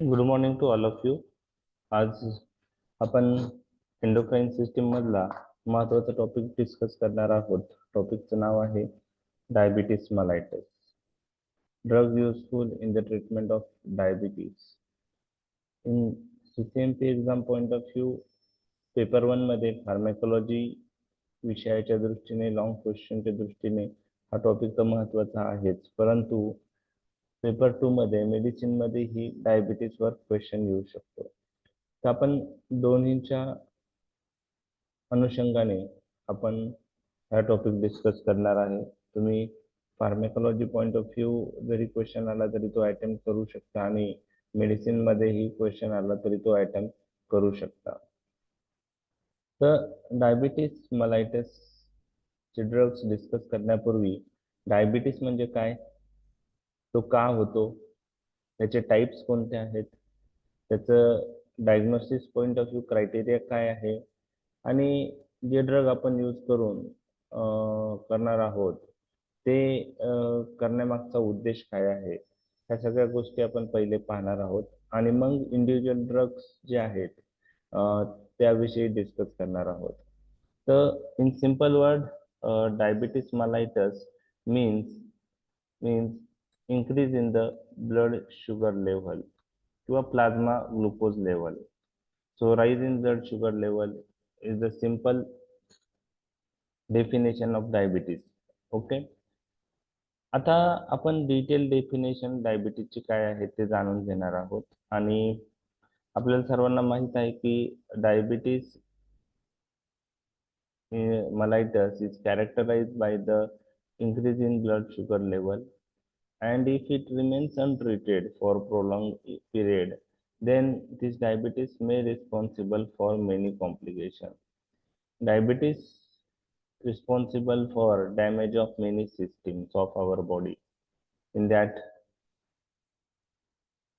Good morning to all of you. आज आपण endocrine system मधला महत्त्वाचा टॉपिक डिस्कस करणार आहोत. टॉपिकचं नाव आहे diabetes mellitus. Drug useful in the treatment of diabetes. In CCMP exam point of view paper 1 मध्ये pharmacology विषयाच्या दृष्टीने लॉंग क्वेश्चनच्या दृष्टीने हा टॉपिक तर महत्त्वाचा आहेच, परंतु पेपर 2 मध्ये मेडिसिन मध्ये ही डायबिटीसवर क्वेश्चन येऊ शकतो. तर आपण दोन्हीच्या अनुषंगाने आपण हा टॉपिक डिस्कस करणार आहे. तुम्ही फार्मॅकोलॉजी पॉइंट ऑफ व्ह्यू जरी क्वेश्चन आला तरी तो अटेम्प्ट करू शकता आणि मेडिसिन मध्येही क्वेश्चन आला तरी तो अटेम्प्ट करू शकता. तर डायबिटीस mellitus चे ड्रग्स डिस्कस करण्यापूर्वी डायबिटीस म्हणजे काय, तो का होतो, त्याचे टाइप्स कोणते आहेत, त्याचं diagnosis point of view criteria काय आहे आणि जे ड्रग आपण यूज करून करणार आहोत ते करण्यामागचा उद्देश काय आहे, ह्या सगळ्या गोष्टी आपण पहिले पाहणार आहोत आणि मग इंडिव्हिज्युअल ड्रग्स जे आहेत त्याविषयी डिस्कस करणार आहोत. तर in simple word, diabetes mellitus means increase in the blood sugar level किंवा plasma glucose level. So rise in blood sugar level is the simple definition of diabetes. Okay, आता आपण detail definition डायबिटीजची काय आहे ते जाणून घेणार आहोत. आणि आपल्याला सर्वांना माहित आहे की diabetes mellitus is characterized by the increase in blood sugar level, and if it remains untreated for prolonged period, then this diabetes may responsible for many complications. Diabetes responsible for damage of many systems of our body. In that,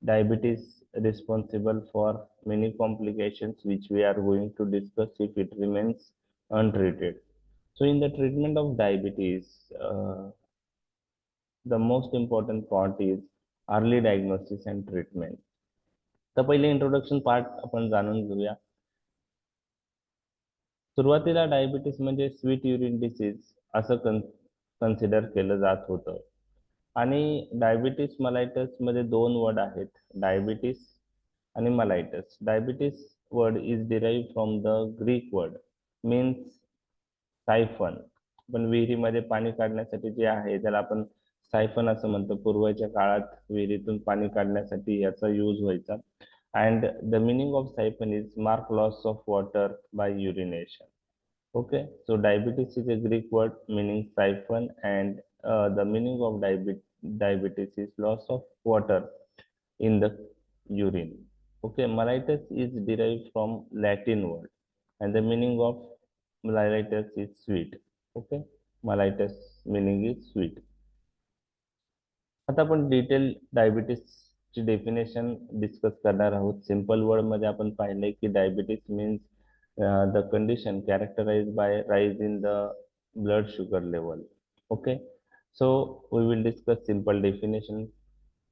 diabetes responsible for many complications which we are going to discuss if it remains untreated. So in the treatment of diabetes, the most important part is early diagnosis and treatment. तर पहिले introduction part आपण जाणून घेऊया. सुरुवातीला diabetes म्हणजे sweet urine disease असं consider केलं जात होतं आणि डायबिटीस mellitus मध्ये दोन वर्ड आहेत, डायबिटीस आणि mellitus. Diabetes word is derive from the Greek word means siphon. पण विहिरीमध्ये पाणी काढण्यासाठी जे आहे त्याला आपण सायफन असं म्हणतो. पूर्वीच्या काळात विहिरीतून पाणी काढण्यासाठी याचा यूज व्हायचा. And the meaning of siphon is mark loss of water by urination. Okay, so diabetes is a Greek word meaning siphon, and the meaning of diabetes is loss of water in the urine. Okay, mellitus is derived from Latin word, and the meaning of mellitus is sweet. Okay, mellitus meaning is sweet. आता आपण detail डायबिटीसची definition discuss करणार आहोत. Simple word मध्ये आपण पाहिलंय की diabetes means the condition characterized by rise in the blood sugar level. Okay, so we will discuss simple definition.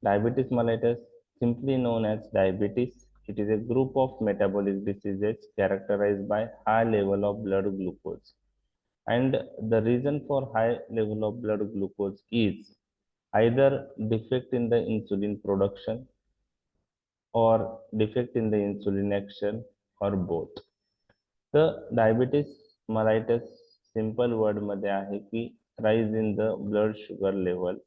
Diabetes mellitus, simply known as diabetes, it is a group of metabolic diseases characterized by high level of blood glucose, and the reason for high level of blood glucose is either defect in the insulin production or defect in the insulin action or both. तर diabetes mellitus simple word मध्ये आहे की rise in the blood sugar level.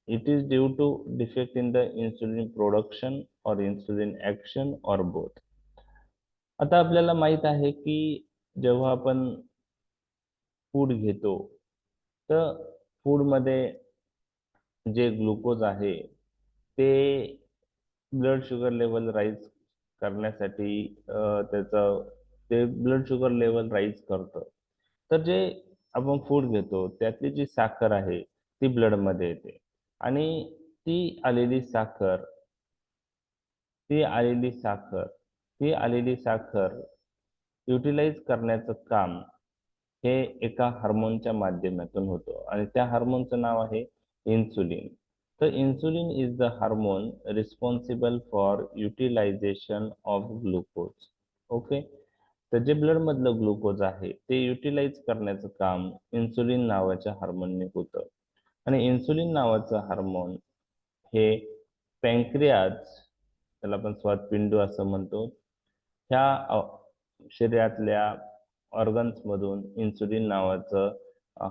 It is due to defect in the insulin production or insulin action or both. आता आपल्याला माहित आहे की जेव्हा आपण फूड घेतो तर फूड मध्ये जे ग्लुकोज आहे ते ब्लड शुगर लेवल राईज करण्यासाठी त्याचं ते ब्लड शुगर लेवल राईज करतं. तर जे आपण फूड घेतो त्यातली जी साखर आहे ती ब्लड मध्ये येते आणि ती आलेली साखर ती आलेली साखर युटिलाइज करण्याचं काम हे एका हार्मोनच्या माध्यमातून होतं आणि त्या हार्मोनचं नाव आहे इन्सुलिन. तर insulin is the hormone responsible for utilization of glucose. Okay. तर जे ब्लड मधलं ग्लुकोज आहे ते युटिलाइज करण्याचं काम इन्सुलिन नावाच्या हार्मोनने होतं. आणि इन्सुलिन नावाचं हार्मोन हे पॅन्क्रियाज, त्याला आपण स्वादपिंड असं म्हणतो, ह्या शरीरातल्या ऑर्गन्स मधून इन्सुलिन नावाचं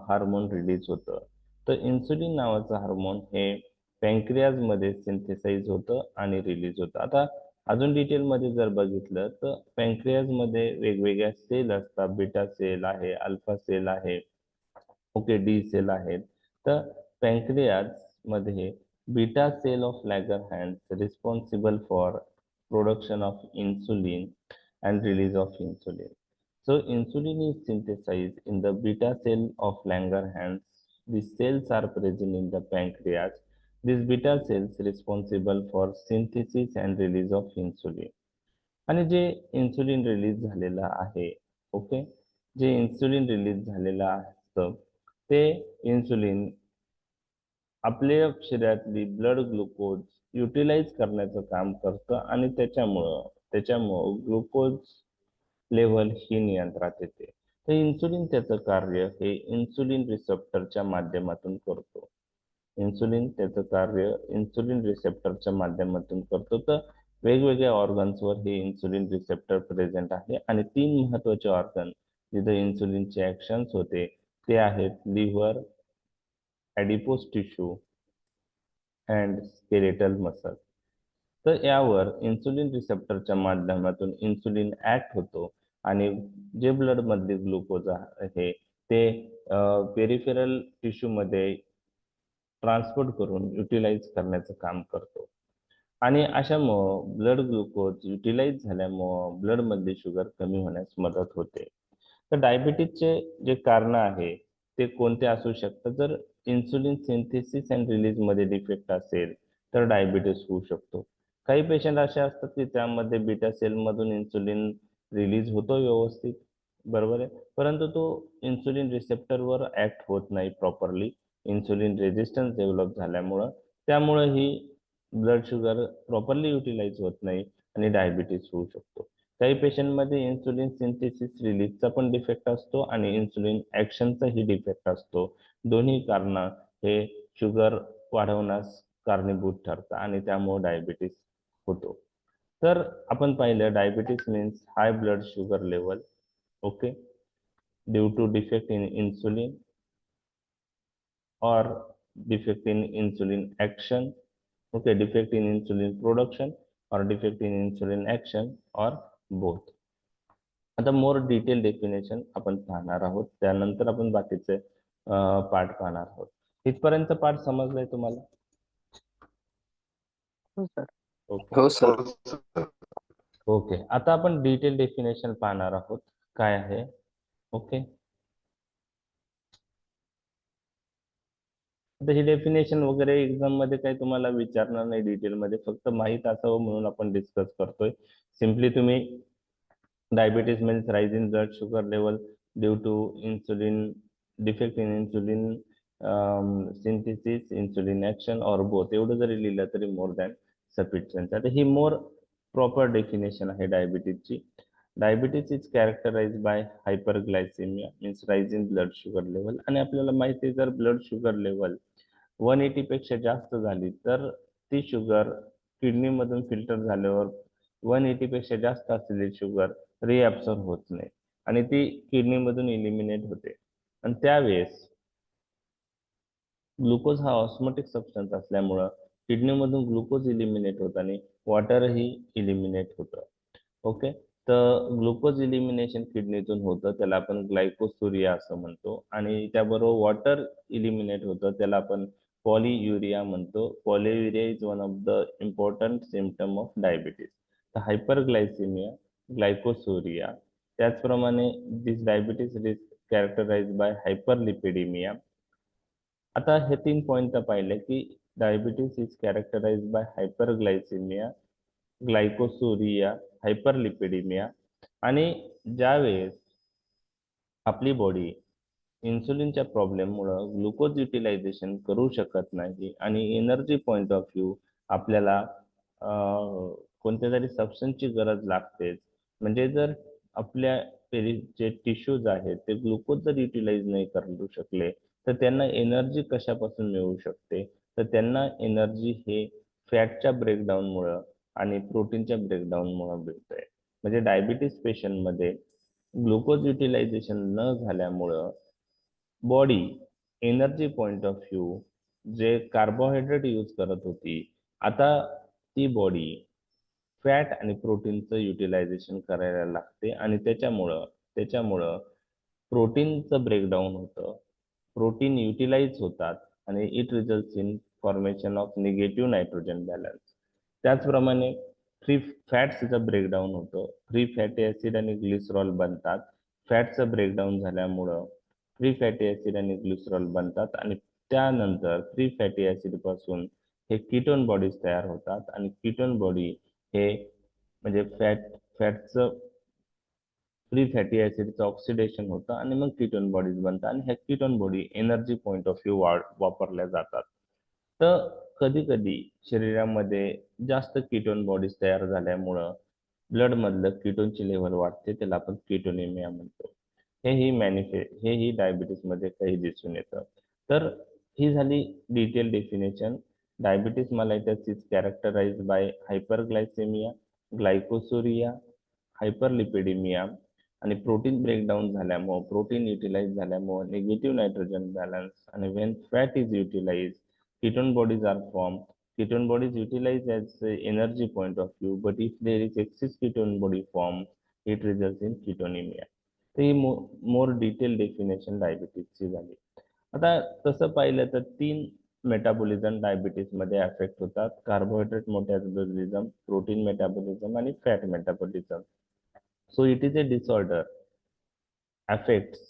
हार्मोन रिलीज होतं. तर इन्सुलिन नावाचं हार्मोन हे पॅन्क्रियाज मध्ये सिंथेसाइज होतं आणि रिलीज होतं. आता अजून डिटेल मध्ये जर बघितलं तर पॅन्क्रियाज मध्ये वेगवेगळ्या सेल असतात. बीटा सेल आहे, अल्फा सेल आहे, ओके, डी सेल आहेत. तर पॅन्क्रियाज मध्ये beta cell of Langerhans responsible for production of insulin and release of insulin. So insulin is synthesized in the beta cell of Langerhans. These cells are present in the pancreas. These beta cells responsible for synthesis and release of insulin. आणि जे insulin release झालेलं आहे, okay, जे insulin release झालेलं असतं ते insulin आपल्या शरीरातली blood glucose utilise करण्याचं काम करतं आणि त्याच्यामुळं ग्लुकोज लेव्हल ही नियंत्रणात येते. तर इन्सुलिन त्याचं कार्य हे इन्सुलिन रिसेप्टरच्या माध्यमातून करतो. इन्सुलिन त्याचं कार्य इन्सुलिन रिसेप्टरच्या माध्यमातून करतो. तर वेगवेगळ्या ऑर्गन्सवर हे इन्सुलिन रिसेप्टर प्रेझेंट आहे आणि 3 महत्वाचे ऑर्गन जिथे इन्सुलिनचे ऍक्शन्स होते ते आहेत liver, adipose tissue and skeletal muscle. तर यावर इन्सुलिन रिसेप्टरच्या माध्यमातून इन्सुलिन ऍक्ट होतो आणि जे ब्लड मधले ग्लुकोज आहे ते पेरिफेरल टिश्यू मध्ये ट्रान्सपोर्ट करून युटिलाइज करण्याचं काम करतो. आणि अशामुळं ब्लड ग्लुकोज युटिलाइज झाल्यामुळं ब्लड मधली शुगर कमी होण्यास मदत होते. तर डायबिटीजचे जे कारण आहे ते कोणते असू शकतात? जर इन्सुलिन सिंथेसिस अँड रिलीज मध्ये डिफेक्ट असेल तर डायबिटीस होऊ शकतो. काही पेशंट असे असतात की त्यामध्ये बीटा सेल मधून इन्सुलिन रिलीज होतो व्यवस्थित, बरोबर आहे, परंतु तो इन्सुलिन रिसेप्टरवर ऍक्ट होत नाही प्रॉपरली, इन्सुलिन रेजिस्टन्स डेव्हलप झाल्यामुळं, त्यामुळे ही ब्लड शुगर प्रॉपरली युटिलाइज होत नाही आणि डायबिटीस होऊ शकतो. काही पेशंटमध्ये इन्सुलिन सिंथेसिस रिलीजचा पण डिफेक्ट असतो आणि इन्सुलिन ऍक्शनचाही डिफेक्ट असतो. दोन्ही कारण हे शुगर वाढवण्यास कारणीभूत ठरतात आणि त्यामुळे डायबिटीस होतो. तर आपण पाहिलं diabetes means high blood sugar level, okay, due to defect in insulin or defect in insulin action, okay, defect in insulin production or defect in insulin action or both. आता मोर डिटेल डेफिनेशन आपण पाहणार आहोत, त्यानंतर आपण बाकीचे part पाहणार आहोत. इथपर्यंत पार्ट समजलाय तुम्हाला? हो सर. ओके हो सर. ओके, आता आपण डिटेल डेफिनेशन पाहणार आहोत काय आहे. ओके, आता ही डेफिनेशन वगैरे एक्झाम मध्ये काही तुम्हाला विचारणार नाही डिटेल मध्ये, फक्त माहित असावं म्हणून आपण डिस्कस करतोय. सिम्पली तुम्ही diabetes means rise in blood sugar level due to insulin, defect in insulin synthesis, insulin action or both, एवढं जरी लिहिलं तरी मोर दॅन सफिशियंट. आता ही मोर प्रॉपर डेफिनेशन आहे डायबिटीजची. Diabetes is characterise by hyperglycemia means rise in blood sugar level. आणि आपल्याला माहिती आहे जर ब्लड शुगर लेवल 180 पेक्षा जास्त झाली तर ती शुगर किडनी मधून फिल्टर झाल्यावर 180 पेक्षा जास्त असलेली शुगर रिअब्सॉर्ब होत नाही आणि ती किडनी मधून इलिमिनेट होते. आणि त्यावेळेस ग्लुकोज हा ऑस्मोटिक सबस्टन्स असल्यामुळं किडनी मधून ग्लुकोज इलिमिनेट होत आणि वॉटरही इलिमिनेट होतं. ओके, तर ग्लुकोज इलिमिनेशन किडनीतून होतं त्याला आपण ग्लायकोसुरिया असं म्हणतो आणि त्याबरोबर वॉटर इलिमिनेट होतं त्याला आपण पॉलियुरिया म्हणतो. Polyuria is one of the important symptom of diabetes. तर हायपरग्लायसिमिया, ग्लायकोसुरिया, त्याचप्रमाणे this diabetes is characterise by hyperlipidemia. आता हे 3 पॉइंट पाहिले की diabetes is characterise by hyperglycemia, glycosuria, hyperlipidemia. आणि ज्यावेळेस आपली बॉडी इन्सुलिनच्या प्रॉब्लेममुळे ग्लुकोज युटिलायझेशन करू शकत नाही आणि एनर्जी पॉइंट ऑफ व्ह्यू आपल्याला कोणत्या तरी सबस्टन्सची गरज लागतेच. म्हणजे जर आपल्या जे टिश्यूज आहेत ते ग्लुकोज जर युटिलाइज नाही करू शकले तर त्यांना एनर्जी कशापासून मिळू शकते? तर त्यांना एनर्जी हे फॅटच्या ब्रेकडाऊनमुळं आणि प्रोटीनच्या ब्रेकडाऊनमुळे मिळतंय. म्हणजे डायबिटीस पेशंटमध्ये ग्लुकोज युटिलायझेशन न झाल्यामुळं body energy point of view जे कार्बोहायड्रेट यूज करत होती, आता ती बॉडी फॅट आणि प्रोटीनचं युटिलायझेशन करायला लागते आणि त्याच्यामुळं प्रोटीनचं ब्रेकडाऊन होतं, प्रोटीन युटिलाइज होतात आणि it results in formation of negative nitrogen balance. त्याचप्रमाणे फ्री फॅट्सचं ब्रेकडाऊन होतं, फ्री फॅटी ऍसिड आणि ग्लिसरॉल बनतात. फॅटचं ब्रेकडाऊन झाल्यामुळं फ्री फॅटी ऍसिड आणि ग्लिसरॉल बनतात आणि त्यानंतर फ्री फॅटी ऍसिड पासून हे कीटोन बॉडीज तयार होतात आणि कीटोन बॉडी हे म्हणजे फॅटचं फ्री फॅटी ऍसिडचं ऑक्सिडेशन होतं आणि मग कीटोन बॉडीज बनतात आणि ह्या ketone body energy point of view वापरल्या जातात. तर कधी कधी शरीरामध्ये जास्त कीटोन बॉडीज तयार झाल्यामुळं ब्लड मधलं कीटोनची लेवल वाढते, त्याला आपण कीटोनेमिया म्हणतो. हेही डायबिटीस मध्ये काही दिसून येतं. तर ही झाली detail definition. Diabetes mellitus is characterised by hyperglycemia, glycosuria, hyperlipidemia आणि प्रोटीन ब्रेकडाऊन झाल्यामुळे, प्रोटीन युटिलाइज झाल्यामुळे निगेटिव्ह नायट्रोजन बॅलन्स आणि when fat is utilise ketone bodies are formed. Ketone bodies utilize as a energy point of view, but if there is excess ketone body form, it results in ketonemia. तर ही more detail definition डायबिटीसची झाली. आता तसं पाहिलं तर 3 metabolism diabetes मध्ये affect होतात: carbohydrate metabolism, protein metabolism आणि fat metabolism. So it is a disorder affects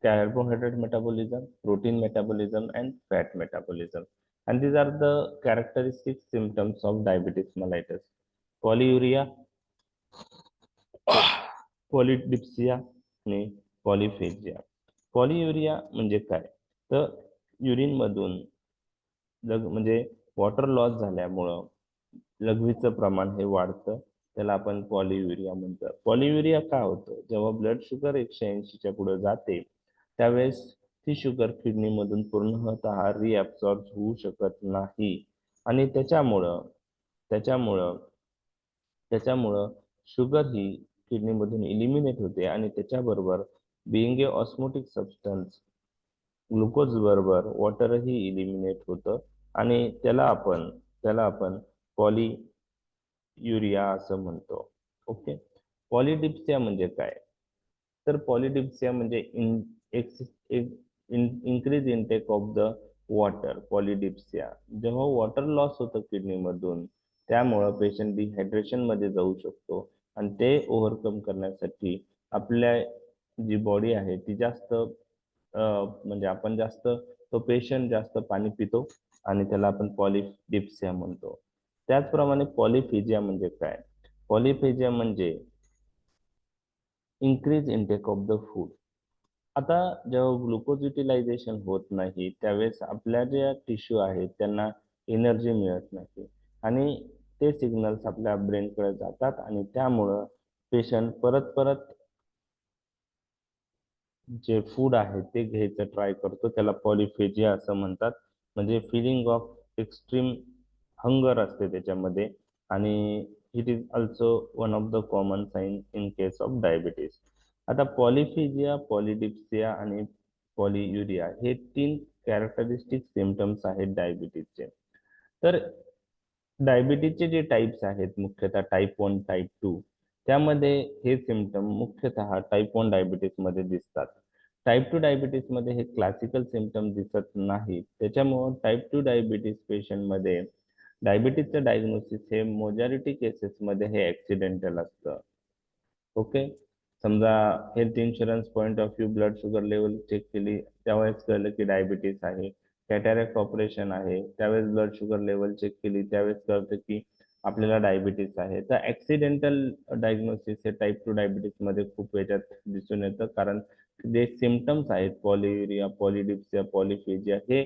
carbohydrate metabolism, protein metabolism, and fat metabolism. And these are the characteristic symptoms of diabetes mellitus: polyuria, पॉलिडिप्सिया आणि पॉलिफेजिया. पॉलियुरिया म्हणजे काय? तर urine मधून म्हणजे water loss झाल्यामुळं लघवीचं प्रमाण हे वाढतं, त्याला आपण पॉलियुरिया म्हणतो. पॉलियुरिया का होतं? जेव्हा ब्लड शुगर 180च्या पुढे जाते त्यावेळेस ती शुगर किडनीमधून पूर्णतः रिअब्सॉर्ब होऊ शकत नाही आणि त्याच्यामुळं त्याच्यामुळं शुगर ही किडनीमधून इलिमिनेट होते आणि त्याच्याबरोबर बिईंग ए ऑस्मोटिक सबस्टन्स ग्लुकोज बरोबर वॉटरही इलिमिनेट होतं आणि त्याला आपण पॉलियुरिया असं म्हणतो. ओके. पॉलिडिप्सिया म्हणजे काय? तर पॉलिडिप्सिया म्हणजे increase intake of the water. Polydipsia जेव्हा वॉटर लॉस होतं किडनीमधून त्यामुळं पेशंट डिहायड्रेशन मध्ये जाऊ शकतो आणि ते ओव्हरकम करण्यासाठी आपल्या जी बॉडी आहे ती जास्त म्हणजे आपण जास्त तो पेशंट जास्त पाणी पितो आणि त्याला आपण पॉलिडिप्सिया म्हणतो. त्याचप्रमाणे पॉलिफेजिया म्हणजे काय? पॉलिफेजिया म्हणजे increase intake of the food. आता जेव्हा ग्लुकोज युटिलायझेशन होत नाही त्यावेळेस आपल्या ज्या टिश्यू आहेत त्यांना एनर्जी मिळत नाही आणि ते सिग्नल्स आपल्या ब्रेनकडे जातात आणि त्यामुळं पेशंट परत परत जे फूड आहे ते घ्यायचं ट्राय करतो, त्याला पॉलिफेजिया असं म्हणतात. म्हणजे फिलिंग ऑफ एक्स्ट्रीम हंगर असते त्याच्यामध्ये आणि it is also one of the common sign in case of diabetes. आता पॉलिफेजिया, पॉलिडिप्सिया आणि पॉलियुरिया हे 3 कॅरेक्टरिस्टिक सिम्पटम्स आहेत डायबिटीसचे. तर डायबिटीजचे जे टाइप्स आहेत मुख्यतः टाईप 1, टाईप 2, त्यामध्ये हे सिम्पटम मुख्यतः टाईप 1 डायबिटीस मध्ये दिसतात. टाईप 2 डायबिटीस मध्ये हे क्लासिकल सिम्पटम दिसत नाही. त्याच्यामुळे टाईप 2 डायबिटीस पेशंट मध्ये डायबिटीसचं डायग्नोसिस हे मेजॉरिटी केसेस मध्ये हे ऍक्सिडेंटल असतं. ओके. समजा health insurance point of view blood sugar level check केली त्यावेळेस कळलं की डायबिटीस आहे. कॅटॅरॅक्ट ऑपरेशन आहे त्यावेळेस ब्लड शुगर लेवल चेक केली त्यावेळेस कळतं की आपल्याला डायबिटीस आहे. तर ऍक्सिडेंटल डायग्नोसिस हे टाईप 2 डायबिटीस मध्ये खूप याच्यात दिसून येतं, कारण जे सिमटम्स आहेत पॉलियुरिया, पॉलिडिप्सिया, पॉलिफेजिया हे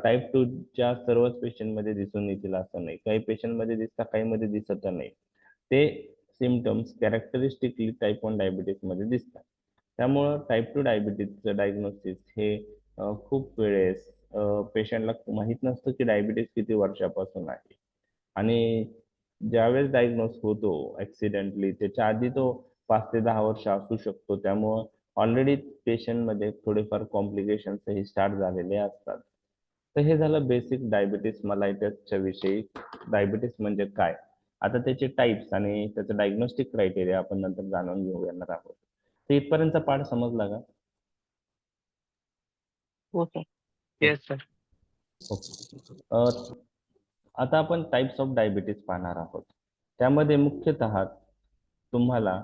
टाईप 2 च्या सर्वच पेशंटमध्ये दिसून येतील असं नाही. काही पेशंटमध्ये दिसतात, काही मध्ये दिसत नाही. ते सिमटम्स कॅरेक्टरिस्टिकली टाईप 1 डायबिटीस मध्ये दिसतात. त्यामुळं टाईप 2 डायबिटीसचं डायग्नोसिस हे खूप वेळेस पेशंटला माहित नसतं की डायबिटीस किती वर्षापासून आहे. आणि ज्यावेळेस डायग्नोस होतो ऍक्सिडेंटली, त्याच्या आधी तो 5 ते 10 वर्ष असू शकतो. त्यामुळं ऑलरेडी पेशंटमध्ये थोडेफार कॉम्प्लिकेशन्स ही स्टार्ट झालेले असतात. तर हे झालं बेसिक डायबिटीस मलायटसच्या विषयी. डायबिटीस म्हणजे काय, आता त्याचे टाइप्स आणि त्याचं डायग्नोस्टिक क्रायटेरिया आपण नंतर जाणून घेऊ येणार आहोत. तर इथपर्यंतचा पाठ समजला का? हो सर. Yes sir. ओके. आता आपण टाइप्स ऑफ डायबिटीस पाहणार आहोत. त्यामध्ये मुख्यतः तुम्हाला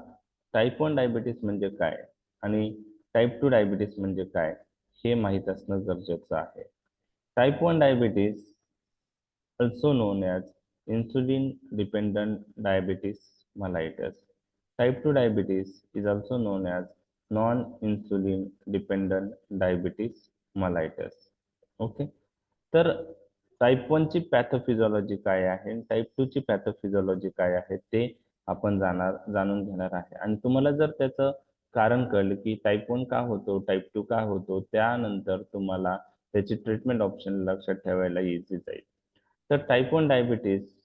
टाईप 1 डायबिटीस म्हणजे काय आणि टाईप 2 डायबिटीस म्हणजे काय हे माहीत असणं गरजेचं आहे. Type 1 diabetes also known as insulin dependent diabetes mellitus. Type 2 diabetes is also known as non-insulin dependent diabetes mellitus. Okay. तर टाईप 1 ची पॅथोफिजिओलॉजी काय आहे आणि टाईप 2 ची पॅथोफिजिओलॉजी काय आहे ते आपण जाणून घेणार आहे. आणि तुम्हाला जर त्याचं कारण कळलं की टाईप 1 का होतो, टाईप 2 का होतो, त्यानंतर तुम्हाला त्याची ट्रीटमेंट ऑप्शन लक्षात ठेवायला इझी जाईल. तर टाईप 1 डायबिटीस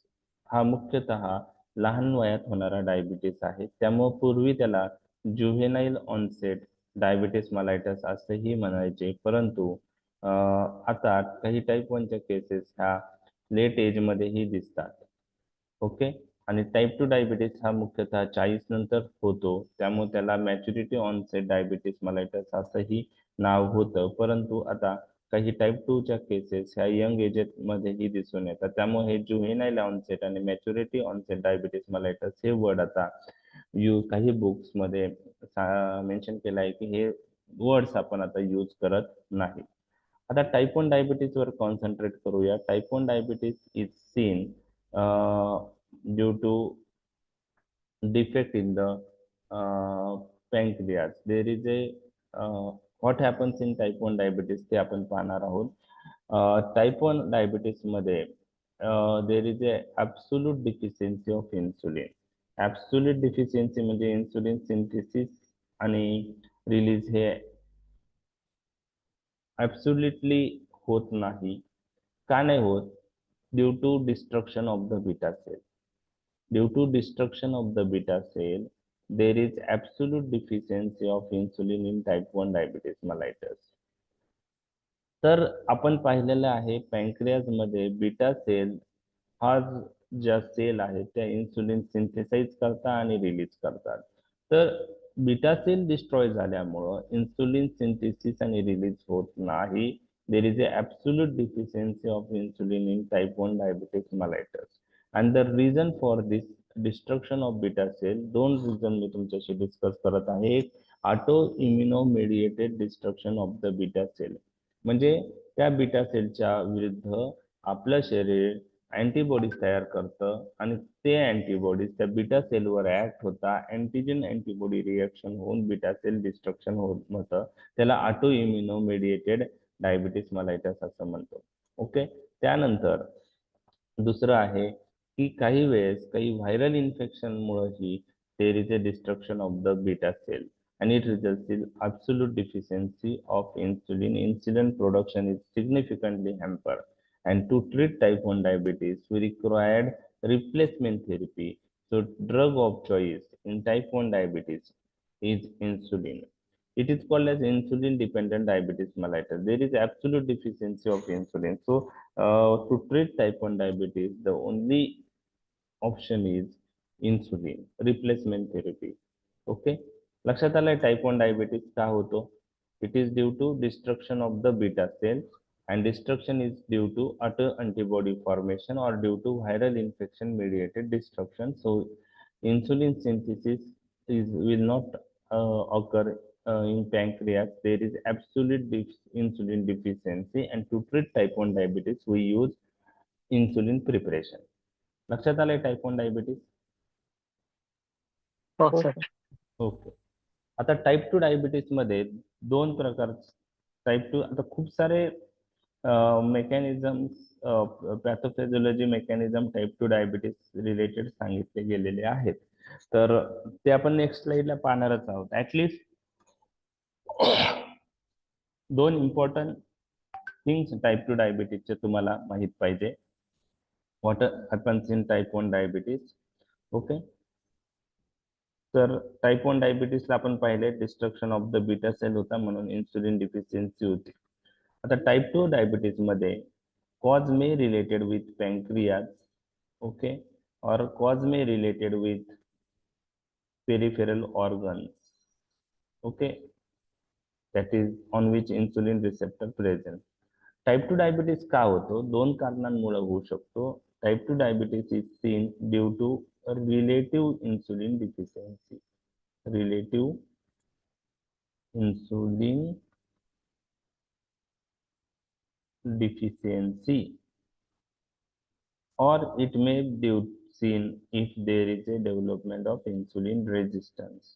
हा मुख्यतः लहान वयात होणारा डायबिटीस आहे. त्यामुळे पूर्वी त्याला ज्युव्हेनाईल ऑनसेट डायबिटीस मलायटस असेही म्हणायचे, परंतु आता काही टाईप 1 च्या केसेस ह्या लेट एज मध्येही दिसतात. ओके. आणि टाईप 2 डायबिटीस हा मुख्यतः 40 नंतर होतो, त्यामुळे त्याला मॅच्युरिटी ऑनसेट डायबिटीस मलायटस असंही नाव होतं. परंतु आता काही टाईप 2 च्या केसेस ह्या यंग एजेस मध्येही दिसून येतात. त्यामुळे हे जुव्हेनाईल ऑनसेट आणि मॅच्युरिटी ऑनसेट डायबिटीस मलायटस हे वर्ड आता काही बुक्स मध्ये मेन्शन केलं आहे की हे वर्ड्स आपण आता यूज करत नाही. आता टाईप 1 डायबिटीज वर कॉन्सन्ट्रेट करूया. Type 1 diabetes is seen due to defect in the pancreas. There is a what happens in type 1 diabetes ते आपण पाहणार आहोत. टाइप 1 डायबिटीस मध्ये there is a absolute deficiency of insulin. Absolute deficiency म्हणजे insulin synthesis आणि release हे absolutely होत नाही. का नाही होत? Due to destruction of the beta cell. Due to destruction of the beta cell, there is absolute deficiency of insulin in type 1 diabetes mellitus. तर आपण पाहिलेलं आहे पॅन्क्रियाज मध्ये बीटा सेल हा ज्या सेल आहेत त्या इन्सुलिन सिंथेसाइज करतात आणि रिलीज करतात. तर बीटा सेल डिस्ट्रॉय झाल्यामुळं इन्सुलिन सिंथेसिस आणि रिलीज होत नाही. There is a absolute deficiency of insulin in type 1 diabetes mellitus. And the reason for this destruction of beta cell, दोन रिझन मी तुमच्याशी डिस्कस करत आहे. एक auto immuno mediated destruction of the beta cell, म्हणजे त्या बीटा सेलच्या विरुद्ध आपलं शरीर अँटीबॉडीज तयार करतं आणि ते अँटीबॉडीज त्या बीटा सेलवर ऍक्ट होता. अँटीजन अँटीबॉडी रिएक्शन होऊन बीटा सेल डिस्ट्रक्शन होतं. त्याला ऑटो इम्युनो मेडिएटेड डायबिटीस मलायटस असं म्हणतो. ओके. त्यानंतर दुसरं आहे की काही वेळेस काही व्हायरल इन्फेक्शनमुळेही there is a destruction of the beta cell and it results in absolute deficiency of insulin. Insulin production is significantly hampered, and to treat type 1 diabetes we required replacement therapy. So drug of choice in type 1 diabetes is insulin. It is called as insulin dependent diabetes mellitus. There is absolute deficiency of insulin. So to treat type 1 diabetes the only option is insulin replacement therapy. Okay. लक्षात आलंय type 1 diabetes का होतो? It is due to destruction of the beta cell, and destruction is due to auto antibody formation or due to viral infection mediated destruction. So insulin synthesis will not occur in pancreas. There is absolute insulin deficiency, and to treat type 1 diabetes we use insulin preparation. लक्षात आलंय type 1 diabetes? हो sir. Okay. आता type 2 diabetes मध्ये दोन प्रकार. Type 2 आता खूप सारे mechanisms, pathophysiology mechanism type 2 diabetes related सांगितले गेलेले आहेत. तर ते आपण नेक्स्ट स्लाइडला पाहणारच आहोत. ऍटलिस्ट दोन इम्पॉर्टंट थिंग्स टाईप 2 डायबिटीसचे तुम्हाला माहित पाहिजे. What happens in type 1 diabetes. Okay. तर टाईप 1 डायबिटीसला आपण पाहिले destruction of the beta cell होता, म्हणून इन्सुलिन डिफिशियन्सी होती. आता टाईप 2 डायबिटीस मध्ये cause may related with pancreas, okay, और cause may related with peripheral organs, okay, that is on which insulin receptor present. Type 2 diabetes का होतो? दोन कारणांमुळे होऊ शकतो. Type 2 diabetes is seen due to relative insulin deficiency. Relative insulin deficiency, or it may be seen if there is a development of insulin resistance.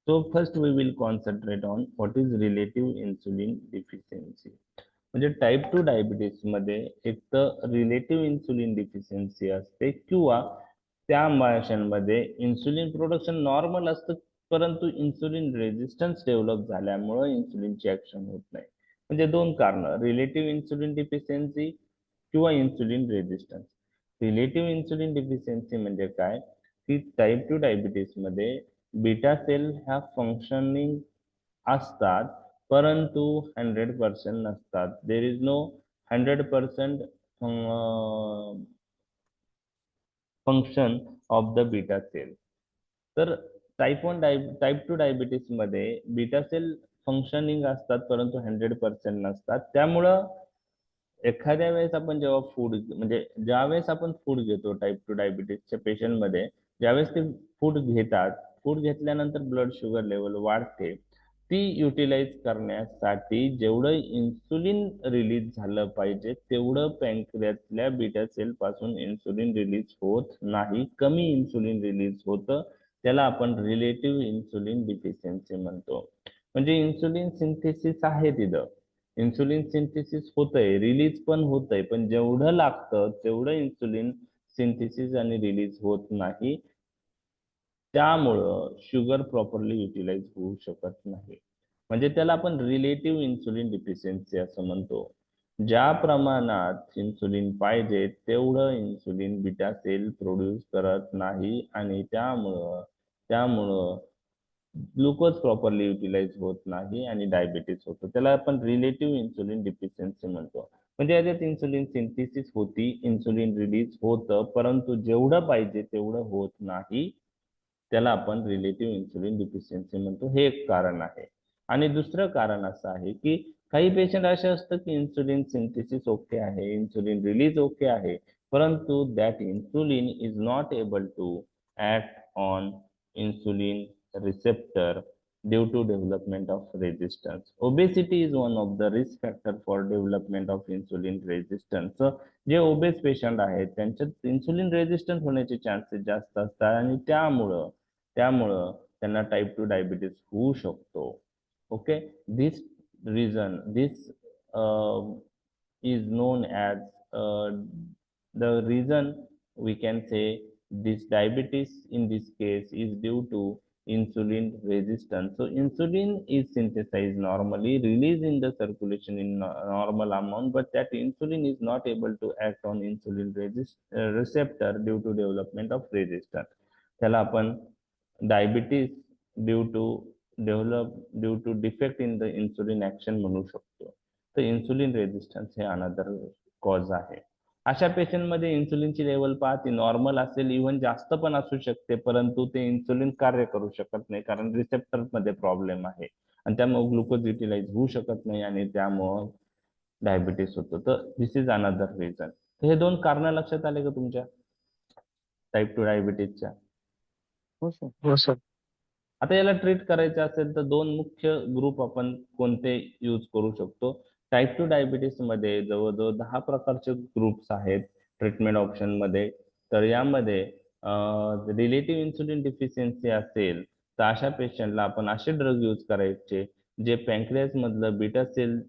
So first we will concentrate on what is relative insulin deficiency. म्हणजे type 2 diabetes मध्ये एक तर relative insulin deficiency असते, किंवा त्या माशांमध्ये insulin production normal असतं, परंतु इन्सुलिन रेजिस्टन्स डेव्हलप झाल्यामुळे इन्सुलिनची ऍक्शन होत नाही. म्हणजे दोन कारण, रिलेटिव्ह इन्सुलिन डिफिशियन्सी किंवा insulin resistance. Relative insulin deficiency म्हणजे काय की टाईप 2 डायबिटीस मध्ये बीटा सेल ह्या फंक्शनिंग असतात, परंतु 100% नसतात. There is no 100% function of the beta cell. तर टाईप 2 डायबिटीस मध्ये बीटा सेल फंक्शनिंग असतात, परंतु 100% नसतात. त्यामुळं एखाद्या वेळेस आपण जेव्हा फूड, म्हणजे ज्यावेळेस आपण फूड घेतो टाईप 2 डायबिटीसच्या पेशंट मध्ये, ज्यावेळेस ते फूड घेतात, फूड घेतल्यानंतर ब्लड शुगर लेवल वाढते. ती युटिलाइज करण्यासाठी जेवढं इन्सुलिन रिलीज झालं पाहिजे तेवढं पॅन्क्रियातल्या बीटा सेल पासून इन्सुलिन रिलीज होत नाही. कमी इन्सुलिन रिलीज होतं. त्याला आपण रिलेटिव्ह इन्सुलिन डिफिशियन्सी म्हणतो. म्हणजे इन्सुलिन सिंथेसिस आहे तिथं, इन्सुलिन सिंथेसिस होतंय, रिलीज पण होतंय, पण जेवढं लागतं तेवढं इन्सुलिन सिंथेसिस आणि रिलीज होत नाही. त्यामुळं शुगर प्रॉपरली युटिलाइज होऊ शकत नाही. म्हणजे त्याला आपण रिलेटिव्ह इन्सुलिन डिफिशियन्सी असं म्हणतो. ज्या प्रमाणात इन्सुलिन पाहिजे तेवढं इन्सुलिन बीटा सेल प्रोड्यूस करत नाही, आणि त्यामुळं ग्लुकोज प्रॉपरली युटिलाइज होत नाही आणि डायबिटीस होतो. त्याला आपण रिलेटिव्ह इन्सुलिन डिफिशियन्सी म्हणतो. म्हणजे याच्यात इन्सुलिन सिंथेसिस होती, इन्सुलिन रिलीज होतं, परंतु जेवढं पाहिजे तेवढं होत नाही. त्याला आपण रिलेटिव्ह इन्सुलिन डिफिशियन्सी म्हणतो. हे एक कारण आहे. आणि दुसरं कारण असं आहे की काही पेशंट असे असतं की इन्सुलिन सिंथेसिस ओके आहे, इन्सुलिन रिलीज ओके आहे, परंतु that insulin is not able to act on insulin receptor due to development of resistance. Obesity is one of the risk factor for development of insulin resistance. So, जे OBCs patient आहेत त्यांच्यात insulin resistance होण्याचे chances जास्त असतात, आणि त्यामुळं त्यांना type 2 diabetes होऊ शकतो. Okay. This is known as the reason we can say this diabetes in this case is due to insulin resistance. So insulin is synthesized normally, released in the circulation in normal amount, but that insulin is not able to act on insulin receptor due to development of resistance. त्याला आपण diabetes due to defect in the insulin action म्हणू शकतो. तर insulin resistance हे another cause आहे. अशा patient मध्ये इन्सुलिनची level पहा, ती नॉर्मल असेल, इव्हन जास्त पण असू शकते, परंतु ते इन्सुलिन कार्य करू शकत नाही, कारण रिसेप्टर मध्ये प्रॉब्लेम आहे, आणि त्यामुळे ग्लुकोज युटिलाइज होऊ शकत नाही, आणि त्यामुळे डायबिटीस होतो. तर दिस इज अनदर रिझन. हे दोन कारण लक्षात आले का तुमच्या टाईप 2 डायबिटीसच्या? हो सर. हो सर. आता याला ट्रीट करायचं असेल तर दोन मुख्य ग्रुप आपण कोणते यूज करू शकतो. टाईप 2 डायबिटीस मध्ये जवळजवळ 10 प्रकारचे ग्रुप्स आहेत ट्रीटमेंट ऑप्शन मध्ये. तर यामध्ये रिलेटिव्ह इन्सुलिन डिफिशियन्सी असेल तर अशा पेशंटला आपण असे ड्रग यूज करायचे जे पॅन्क्रियास मधलं बीटा सेल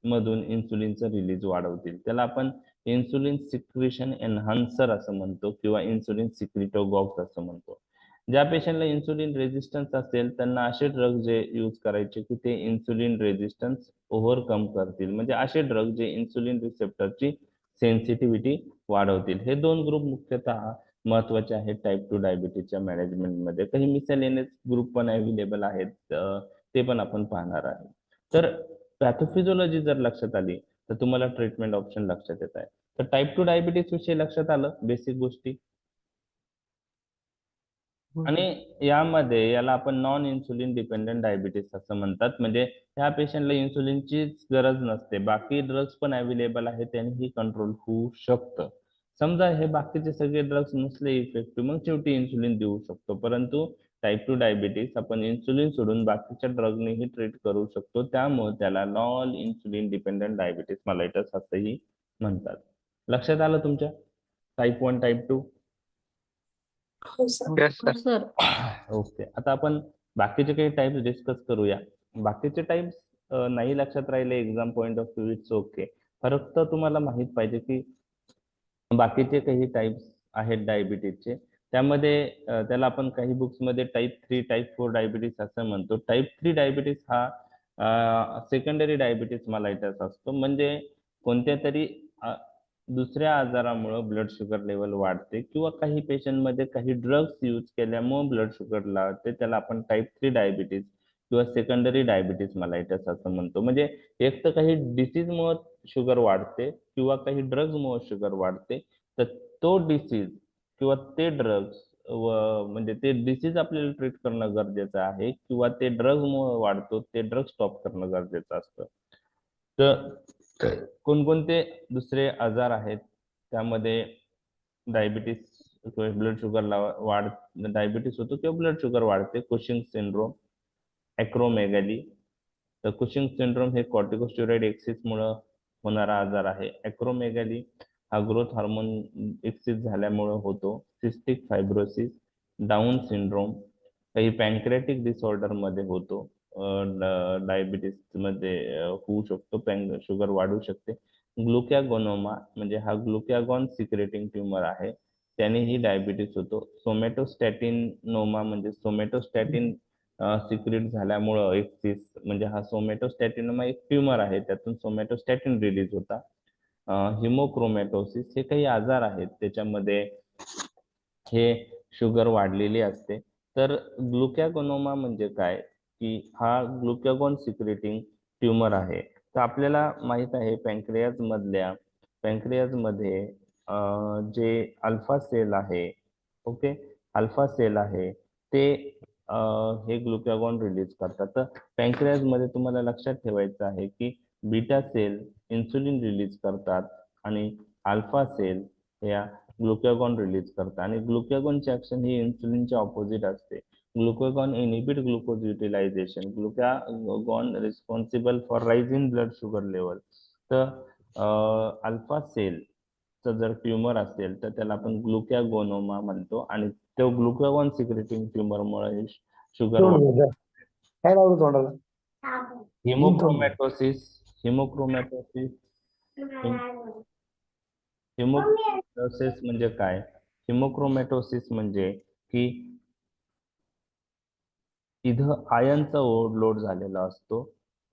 मधून इन्सुलिनचं रिलीज वाढवतील. त्याला आपण इन्सुलिन सिक्रिशन एन्हान्सर असं म्हणतो किंवा इन्सुलिन सिक्रिटोगॉग्स असं म्हणतो. ज्या पेशंटला इन्सुलिन रेजिस्टन्स असेल त्यांना असे ड्रग जे यूज करायचे की ते इन्सुलिन रेजिस्टन्स ओव्हरकम करतील, म्हणजे असे ड्रग जे इन्सुलिन रिसेप्टरची सेन्सिटिव्हिटी वाढवतील. हे दोन ग्रुप मुख्यतः महत्वाचे आहेत टाईप 2 डायबिटीजच्या मॅनेजमेंटमध्ये. काही मिसलेनियस ग्रुप पण अवेलेबल आहेत, ते पण आपण पाहणार आहे. तर पॅथोफिजिओलॉजी जर लक्षात आली तर तुम्हाला ट्रीटमेंट ऑप्शन लक्षात येत आहे. तर टाईप 2 डायबिटीज विषयी लक्षात आलं बेसिक गोष्टी. आणि यामध्ये याला आपण नॉन इन्सुलिन डिपेंडंट डायबिटीस असं म्हणतात, म्हणजे ह्या पेशंटला इन्सुलिनचीच गरज नसते, बाकी ड्रग्स पण अवेलेबल आहे त्यांनीही कंट्रोल होऊ शकतं. समजा हे बाकीचे सगळे ड्रग्स नसले इफेक्टिव्ह मग शेवटी इन्सुलिन देऊ शकतो, परंतु टाईप 2 डायबिटीस आपण इन्सुलिन सोडून बाकीच्या ड्रगनेही ट्रीट करू शकतो, त्यामुळे त्याला non insulin dependent diabetes mellitus असंही म्हणतात. लक्षात आलं तुमच्या टाईप 1 टाईप 2? हो सर. ओके, आता आपण बाकीचे काही टाइप्स डिस्कस करूया. बाकीचे टाइप्स नाही लक्षात राहिले exam point of view, it's okay. फक्त तुम्हाला माहित पाहिजे की बाकीचे काही टाइप्स आहेत डायबिटीजचे, त्यामध्ये त्याला आपण काही बुक्स मध्ये टाईप 3 टाईप 4 डायबिटीस असं म्हणतो. टाईप 3 डायबिटीस हा सेकंडरी डायबिटीस mellitus असतो, म्हणजे कोणत्या तरी दुसऱ्या आजारामुळे ब्लड शुगर लेवल वाढते किंवा काही पेशंट मध्ये काही ड्रग्स यूज केल्यामुळे ब्लड शुगर वाढते, त्याला आपण टाईप 3 डायबिटीस किंवा सेकंडरी डायबिटीस mellitus असं म्हणतो. म्हणजे एक तर काही डिसीज मुळे शुगर वाढते किंवा काही ड्रग्ज मुळे शुगर वाढते, तर तो डिसीज किंवा ते ड्रग्स म्हणजे ते डिसीज आपल्याला ट्रीट करणं गरजेचं आहे किंवा ते ड्रग्ज मुळे वाढतो ते ड्रग स्टॉप करणं गरजेचं असतं. तर कोणकोणते दुसरे आजार आहेत त्यामध्ये डायबिटीस किंवा ब्लड शुगरला वाढ डायबिटीस होतो किंवा ब्लड शुगर वाढते? Cushing syndrome, acromegaly. तर कुशिंग सिंड्रोम हे कॉर्टिकोस्टेरॉइड एक्सिस मुळे होणारा आजार आहे. ॲक्रोमेगॅली हा ग्रोथ हार्मोन एक्सिस झाल्यामुळे होतो. सिस्टिक फायब्रोसिस, डाऊन सिंड्रोम काही पॅन्क्रियाटिक डिसऑर्डर मध्ये होतो. डायबिटीस मध्ये होऊ शकतो, शुगर वाढू शकते. ग्लुकॅगोनोमा म्हणजे हा ग्लुकॅगॉन सिक्रेटिंग ट्यूमर आहे, त्यानेही डायबिटीस होतो. सोमॅटोस्टॅटिन नोमा म्हणजे सोमॅटोस्टॅटिन सिक्रेट झाल्यामुळं एक्सिस म्हणजे हा सोमॅटोस्टॅटिनोमा एक ट्यूमर आहे, त्यातून सोमॅटोस्टॅटिन रिलीज होता. हिमोक्रोमॅटोसिस हे काही आजार आहेत त्याच्यामध्ये हे शुगर वाढलेली असते. तर ग्लुकॅगोनोमा म्हणजे काय की हा ग्लुकॅगॉन सिक्रेटिंग ट्यूमर आहे. तर आपल्याला माहित आहे पॅन्क्रियाज मध्ये जे अल्फा सेल आहे, ओके, अल्फा सेल आहे ते हे ग्लुकॅगॉन रिलीज करतात. तर पॅन्क्रियाज मध्ये तुम्हाला लक्षात ठेवायचं आहे की बीटा सेल इन्सुलिन रिलीज करतात आणि अल्फा सेल या ग्लुकॅगॉन रिलीज करतात, आणि ग्लुकॅगॉनची ऍक्शन ही इन्सुलिनच्या ऑपोजिट असते. Glucagon inhibit glucose utilization, glucagon responsible for rise in blood sugar level. तर अल्फा सेलचा जर ट्यूमर असेल तर त्याला आपण ग्लुकॅगोनोमा म्हणतो, आणि तो ग्लुकॅगॉन सिक्रेटिंग ट्यूमरमुळे शुगर काय लावलं तोंडाला? हिमोक्रोमॅटोसिस. हिमोक्रोमॅटोसिस हिमोक्रोमॅटोसिस म्हणजे काय? हिमोक्रोमॅटोसिस म्हणजे की इथं आयनचा ओव्हरलोड झालेला असतो,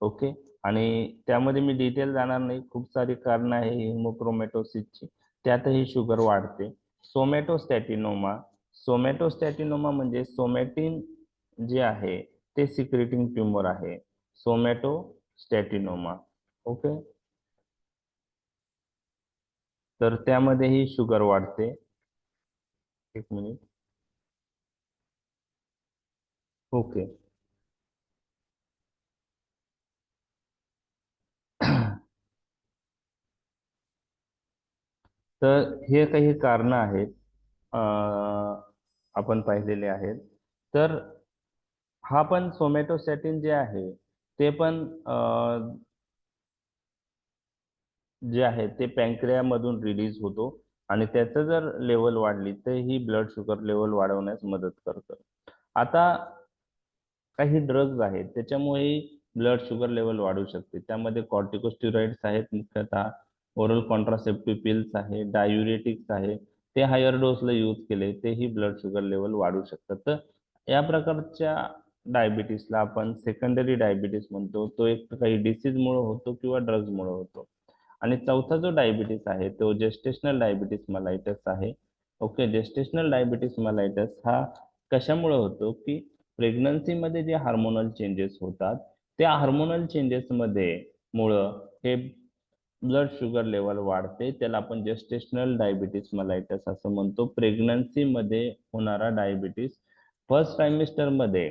ओके, आणि त्यामध्ये मी डिटेल जाणार नाही, खूप सारी कारणं आहे हिमोक्रोमॅटोसिसची, त्यातही शुगर वाढते. सोमॅटोस्टॅटिनोमा. सोमॅटोस्टॅटिनोमा म्हणजे सोमॅटिन जे आहे ते सिक्रेटिंग ट्यूमर आहे, सोमॅटोस्टॅटिनोमा, ओके. तर त्यामध्येही शुगर वाढते. एक मिनिट, ओके. तर हे काही कारण आहेत आपण पाहिलेले आहेत. तर हा पण सोमॅटोस्टॅटिन जे आहे ते पण जे आहे ते पॅन्क्रियामधून रिलीज होतो आणि त्याचं जर लेवल वाढली तर ही ब्लड शुगर लेवल वाढवण्यास मदत करतं. आता काही ड्रग्ज आहेत त्याच्यामुळे ब्लड शुगर लेवल वाढू शकते. त्यामध्ये कॉर्टिकोस्टेरॉइड्स आहेत, मुख्यतः ओरल कॉन्ट्रासेप्टिव्ह पिल्स आहे, डायुरेटिक्स आहे. ते हायर डोसला यूज केले तेही ब्लड शुगर लेवल वाढू शकतात. तर या प्रकारच्या डायबिटीसला आपण सेकंडरी डायबिटीस म्हणतो. तो एक काही डिसीजमुळे होतो किंवा ड्रग्जमुळे होतो. आणि चौथा जो डायबिटीस आहे तो जेस्टेशनल डायबिटीस मलायटस आहे. ओके, जेस्टेशनल डायबिटीस मलायटस हा कशामुळे होतो की प्रेग्नन्सीमध्ये जे हार्मोनल चेंजेस होतात त्या हार्मोनल चेंजेसमध्ये मुळे हे ब्लड शुगर लेवल वाढते. त्याला आपण जेस्टेशनल डायबिटीस मलायटस असं म्हणतो. प्रेग्नन्सीमध्ये होणारा डायबिटीस फर्स्ट ट्रायमिस्टर मध्ये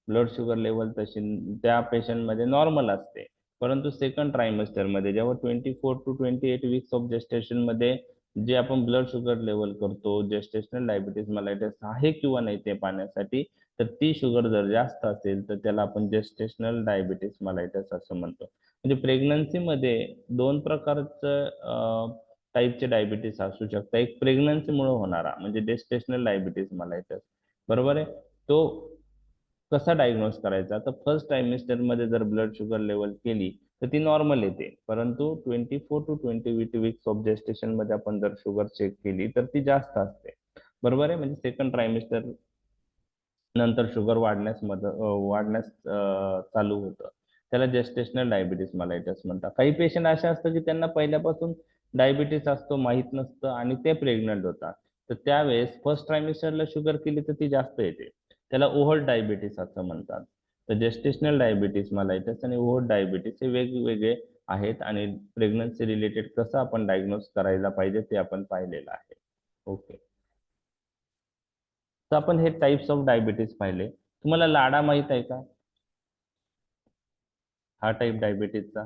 ब्लड शुगर लेवल तशी त्या पेशंटमध्ये नॉर्मल असते, परंतु सेकंड ट्रायमिस्टर मध्ये जेव्हा 24 to 28 वीक्स ऑफ जेस्टेशन मध्ये जे आपण ब्लड शुगर लेवल करतो, जेस्टेशनल डायबिटीस मलायटस आहे किंवा नाही ते पाहण्यासाठी, तर ती शुगर जर जास्त असेल तर त्याला आपण जेस्टेशनल डायबिटीस मलायटस असं म्हणतो. म्हणजे प्रेग्नन्सीमध्ये दोन प्रकारचं टाईपचे डायबिटीस असू शकतात. एक प्रेग्नन्सीमुळे होणारा म्हणजे जेस्टेशनल डायबिटीस मलायटस, बरोबर आहे. तो कसा डायग्नोज करायचा, तर फर्स्ट ट्रायमिस्टर मध्ये जर ब्लड शुगर लेवल केली तर ती नॉर्मल येते, परंतु 24 to 28 वीक्स ऑफ जेस्टेशन मध्ये आपण जर शुगर चेक केली तर ती जास्त असते, बरोबर आहे. म्हणजे सेकंड ट्रायमिस्टर नंतर शुगर वाढण्यास चालू होतं. त्याला जेस्टेशनल डायबिटीस मलायटस म्हणतात. काही पेशंट असे असतात की त्यांना पहिल्यापासून डायबिटीस असतो, माहित नसतं आणि ते प्रेग्नंट होतात. तर त्यावेळेस फर्स्ट ट्रायमिस्टरला शुगर केली तर ती जास्त येते. त्याला ओव्हर डायबिटीस असं म्हणतात. तर जेस्टेशनल डायबिटीस मलायटस आणि ओव्हर डायबिटीस हे वेगवेगळे आहेत आणि प्रेग्नन्सी रिलेटेड कसं आपण डायग्नोज करायला पाहिजे ते आपण पाहिलेलं आहे. ओके, तर आपण हे टाइप्स ऑफ डायबिटीस पाहिले. तुम्हाला लाडा माहित आहे का, हा टाइप डायबिटीसचा,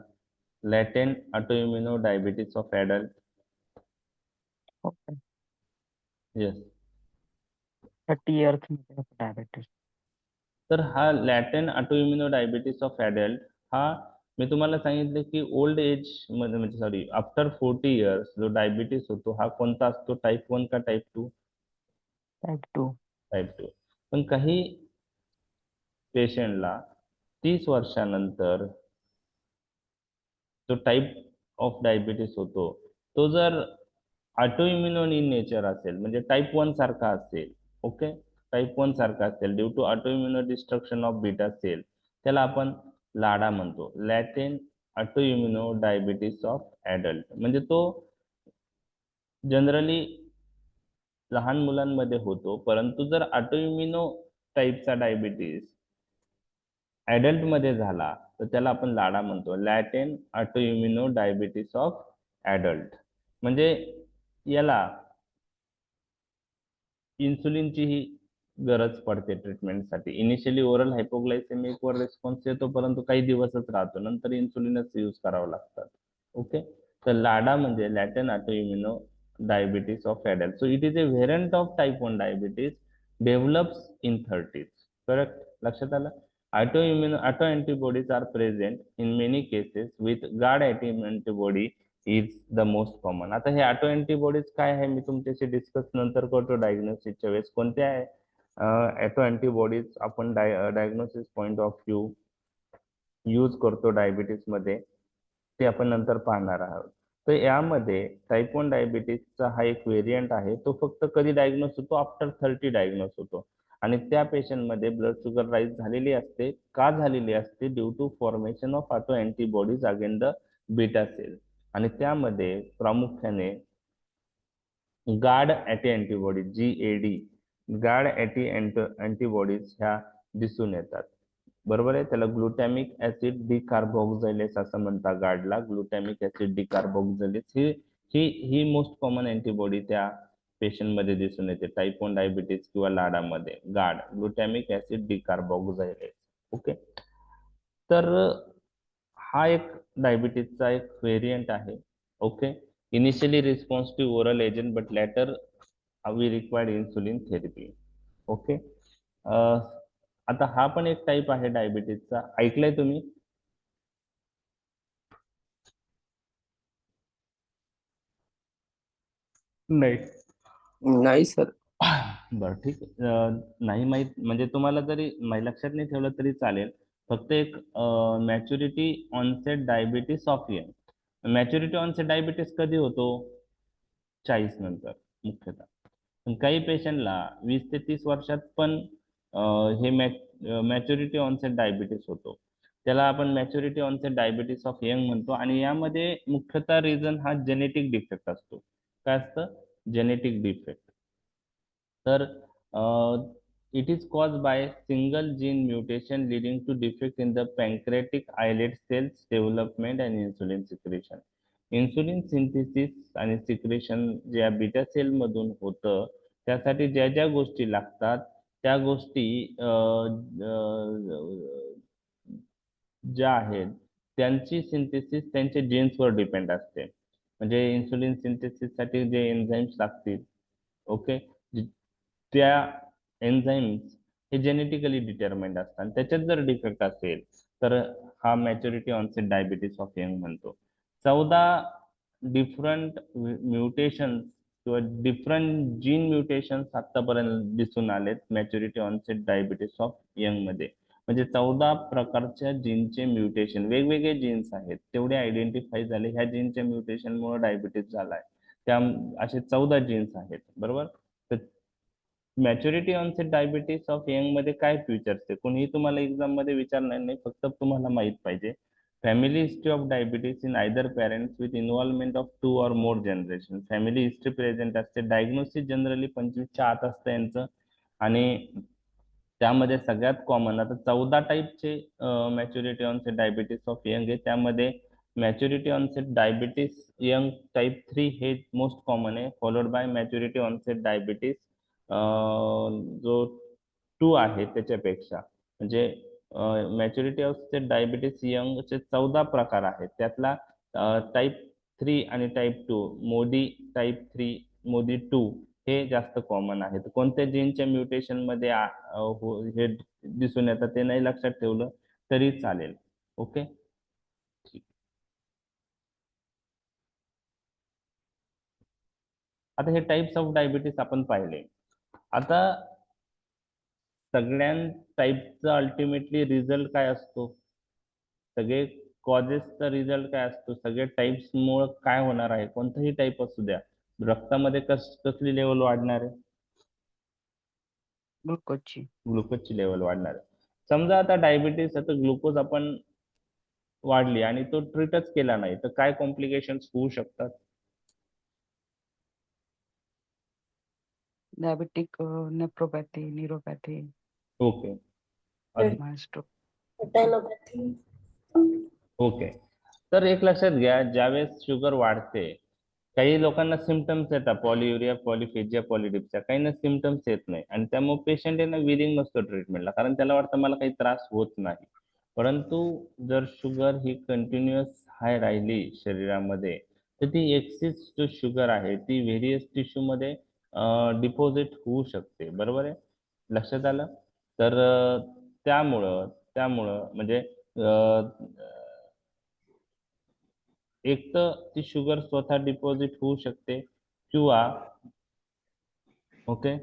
latent autoimmune diabetes of adult. Okay. Yes. 30 years diabetes. तर हा latent autoimmune diabetes of adult हा मी तुम्हाला सांगितले की ओल्ड एज मध्ये म्हणजे सॉरी आफ्टर 40 इयर्स जो डायबिटीस होतो हा कोणता असतो, टाईप 1 का टाईप 2? टाइप 2. टाईप 2. पण काही पेशंटला 30 वर्षानंतर जो टाईप ऑफ डायबिटीस होतो तो जर ऑटोइम्युन इन नेचर असेल म्हणजे टाईप 1 सारखा असेल, ओके, टाईप 1 सारखा असेल due to autoimmune destruction of beta cell, त्याला आपण लाडा म्हणतो, latent autoimmune diabetes of adult. म्हणजे तो जनरली लहान मुलांमध्ये होतो, परंतु जर ऑटोइम्युनो टाईपचा डायबिटीस ऍडल्ट मध्ये झाला तर त्याला आपण लाडा म्हणतो, latent autoimmune diabetes of adult. म्हणजे याला इन्सुलिनचीही गरज पडते ट्रीटमेंटसाठी. इनिशियली ओरल हायपोग्लायसेमिक वर रिस्पॉन्स येतो, परंतु काही दिवसच राहतो, नंतर इन्सुलिनच यूज करावं लागतात. ओके, तर लाडा म्हणजे latent autoimmune diabetes of adult. So it is a variant of type 1 diabetes develops in 30s. Correct, लक्षात आलं. Auto antibodies are present in many cases with गार्ड antibody is the most common. आता हे auto antibodies काय आहे मी तुमच्याशी discuss नंतर करतो डायग्नोसिसच्या वेळेस. कोणत्या आहे ऑटो अँटीबॉडीज आपण diagnosis point of view use करतो डायबिटीस मध्ये, ते आपण नंतर पाहणार आहोत. तर यामध्ये टाईप 1 डायबिटीसचा हा एक व्हेरियंट आहे, तो फक्त कधी डायग्नोस होतो, आफ्टर 30 डायग्नोस होतो. आणि त्या पेशंटमध्ये ब्लड शुगर राईज झालेली असते. का झालेली असते? Due to formation of auto antibodies again the beta cell. आणि त्यामध्ये प्रामुख्याने गार्ड ॲटी अँटीबॉडी GAD, गार्ड ॲटी अँटीबॉडीज ह्या दिसून येतात, बरोबर आहे. त्याला ग्लुटॅमिक ऍसिड डिकार्बोक्झिलेज असं म्हणतात. गार्डला ग्लुटॅमिक ऍसिड डिकार्बोक्झिलेज ही ही ही मोस्ट कॉमन अँटीबॉडी त्या पेशंट मध्ये दिसून येते टाईप 1 डायबिटीज किंवा लाडामध्ये, गार्ड ग्लुटॅमिक ऍसिड डिकार्बोक्झिलेज. ओके, तर हा एक डायबिटीजचा एक व्हेरियंट आहे. Okay, initially responsive oral agent but later we required insulin therapy. Okay, आता हा पण एक टाईप आहे डायबिटीजचा, ऐकलंय तुम्ही? नाही. नाही सर. बरं ठीक आहे. नाही माहित म्हणजे तुम्हाला जरी लक्षात नाही ठेवलं तरी चालेल. फक्त एक maturity onset diabetes of young. Maturity onset diabetes कधी होतो? 40 नंतर मुख्यतः. पण काही पेशंटला 20 ते 30 वर्षात पण हे मॅच्युरिटी ऑनसेट डायबिटीस होतो. त्याला आपण maturity onset diabetes of young म्हणतो. आणि यामध्ये मुख्यतः रिझन हा जेनेटिक डिफेक्ट असतो. काय असतं? Genetic defect. तर it is cause by single gene mutation leading to defect in the pancreatic islet cells development and insulin secretion. Insulin synthesis आणि सिक्रेशन ज्या बीटा सेल मधून होतं, त्यासाठी ज्या ज्या गोष्टी लागतात त्या गोष्टी ज्या आहेत त्यांची सिंथेसिस त्यांच्या जीन्सवर डिपेंड असते. म्हणजे इन्सुलिन सिंथेसिससाठी जे एन्झाईम्स लागतील, ओके, त्या एन्झाईम्स हे जेनेटिकली डिटरमाइंड असतात. आणि त्याच्यात जर डिफेक्ट असेल तर हा maturity onset diabetes of young म्हणतो. 14 डिफरंट म्युटेशन्स किंवा डिफरंट जीन म्युटेशन्स आतापर्यंत दिसून आलेत maturity onset diabetes of young मध्ये. म्हणजे 14 प्रकारच्या जीनचे म्युटेशन, वेगवेगळे जीन्स आहेत तेवढे आयडेंटिफाय झाले. ह्या जीनच्या म्युटेशनमुळे डायबिटीस झालाय. त्या असे 14 जीन्स आहेत, बरोबर. तर maturity onset diabetes of young मध्ये काय फीचर्स आहे कोणीही तुम्हाला एक्झाम मध्ये विचारणार नाही, फक्त तुम्हाला माहित पाहिजे. Family history of diabetes in either parents with involvement of 2 और मोर जनरेशन. फॅमिली हिस्ट्री प्रेझेंट असते. डायग्नोसिस जनरली 25च्या आत असतं यांचं. आणि त्यामध्ये सगळ्यात कॉमन आता 14 टाईपचे maturity onset diabetes of young आहे. त्यामध्ये maturity onset diabetes young type 3 हे मोस्ट कॉमन आहे, followed by maturity onset diabetes जो 2 आहे त्याच्यापेक्षा. म्हणजे मॅच्युरिटी ऑनसेट डायबिटीस यंगचे 14 प्रकार आहेत. त्यातला टाईप 3 आणि टाईप 2, मोदी टाईप 3, मोदी 2 हे जास्त कॉमन आहेत. कोणत्या जीनच्या म्युटेशन मध्ये हे दिसून येतात ते नाही लक्षात ठेवलं तरी चालेल. ओके, ठीक. आता हे टाइप्स ऑफ डायबिटीस आपण पाहिले. आता सगळ्या टाईपचा अल्टिमेटली रिझल्ट काय असतो? सगळे कॉजेसचा रिझल्ट काय असतो? सगळे टाइप्स मुळे काय होणार आहे? कोणताही टाईप असू द्या, रक्तामध्ये कसली लेवल वाढणार आहे? ग्लुकोजची. ग्लुकोजची लेवल वाढणार आहे. समजा आता डायबिटीस, आता ग्लुकोज आपण वाढली आणि तो ट्रीटच केला नाही तर काय कॉम्प्लिकेशन्स होऊ शकतात? डायबिटिक नेफ्रोपॅथी, न्यूरोपॅथी, ओके, मास्ट्रो. ओके. तर एक लक्षात घ्या, ज्यावेळेस शुगर वाढते काही लोकांना सिमटम्स येतात, पॉलियुरिया, पॉलिफेजिया, पॉलिडिप्सिया. काहींना सिमटम्स येत नाही आणि त्यामुळे पेशंट यांना विलिंग नसतो ट्रीटमेंटला, कारण त्याला वाटतं मला काही त्रास होत नाही. परंतु जर शुगर ही कंटिन्युअस हाय राहिली शरीरामध्ये तर ती एक्सिस जो शुगर आहे ती व्हेरियस टिश्यू मध्ये डिपॉझिट होऊ शकते, बरोबर आहे. लक्षात आलं? तर त्यामुळं त्यामुळं म्हणजे एक तर ती शुगर स्वतः डिपॉझिट होऊ शकते किंवा ओके,